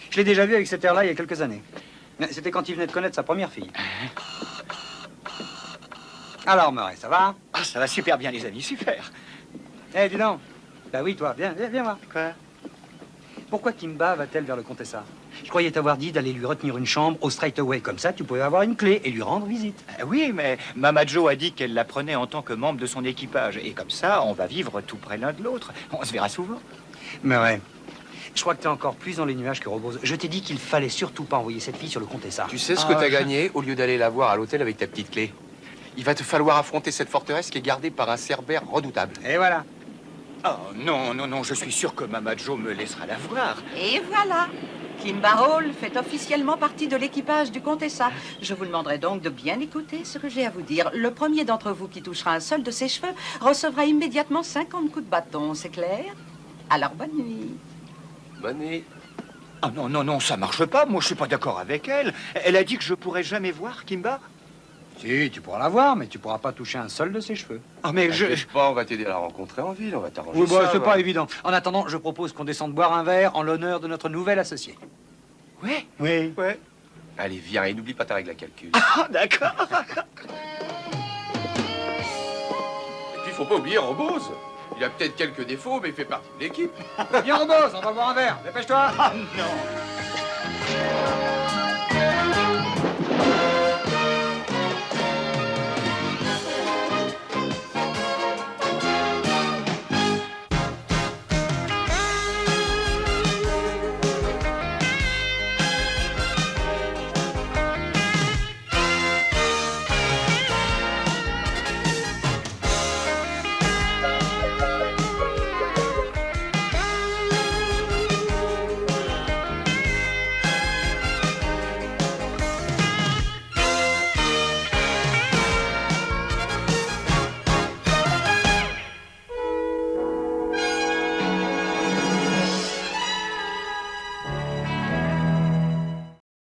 Je l'ai déjà vu avec cet air-là il y a quelques années. C'était quand il venait de connaître sa première fille. Alors, Murray, ça va? Ah, ça va super bien, les amis, super. Eh, dis donc. Bah oui, toi, viens voir. Quoi? Pourquoi Kimba va-t-elle vers le Contessa? Je croyais t'avoir dit d'aller lui retenir une chambre au Straightaway. Comme ça, tu pouvais avoir une clé et lui rendre visite. Oui, mais Mama Jo a dit qu'elle la prenait en tant que membre de son équipage. Et comme ça, on va vivre tout près l'un de l'autre. On se verra souvent. Murray, je crois que t'es encore plus dans les nuages que Robose. Je t'ai dit qu'il fallait surtout pas envoyer cette fille sur le Contessa. Tu sais ce que t'as gagné au lieu d'aller la voir à l'hôtel avec ta petite clé? Il va te falloir affronter cette forteresse qui est gardée par un cerbère redoutable. Et voilà. Oh, non, je suis sûr que Mama Jo me laissera la voir. Et voilà. Kimba Hall fait officiellement partie de l'équipage du Contessa. Je vous demanderai donc de bien écouter ce que j'ai à vous dire. Le premier d'entre vous qui touchera un seul de ses cheveux recevra immédiatement 50 coups de bâton, c'est clair? Alors, bonne nuit. Bonne nuit. Ah non, ça marche pas. Moi, je suis pas d'accord avec elle. Elle a dit que je pourrais jamais voir Kimba. Si, tu pourras la voir, mais tu pourras pas toucher un seul de ses cheveux. Ah, mais T'inquiète pas, on va t'aider à la rencontrer en ville, on va t'arranger Oui, bah, ça. c'est va. pas évident. En attendant, je propose qu'on descende boire un verre en l'honneur de notre nouvel associé. Ouais. Oui. Ouais. Allez, viens, et n'oublie pas ta règle à calcul. Ah, d'accord. Et puis, faut pas oublier Robose. Il a peut-être quelques défauts, mais il fait partie de l'équipe. Viens, Robose, on va boire un verre. Dépêche-toi. Ah, non.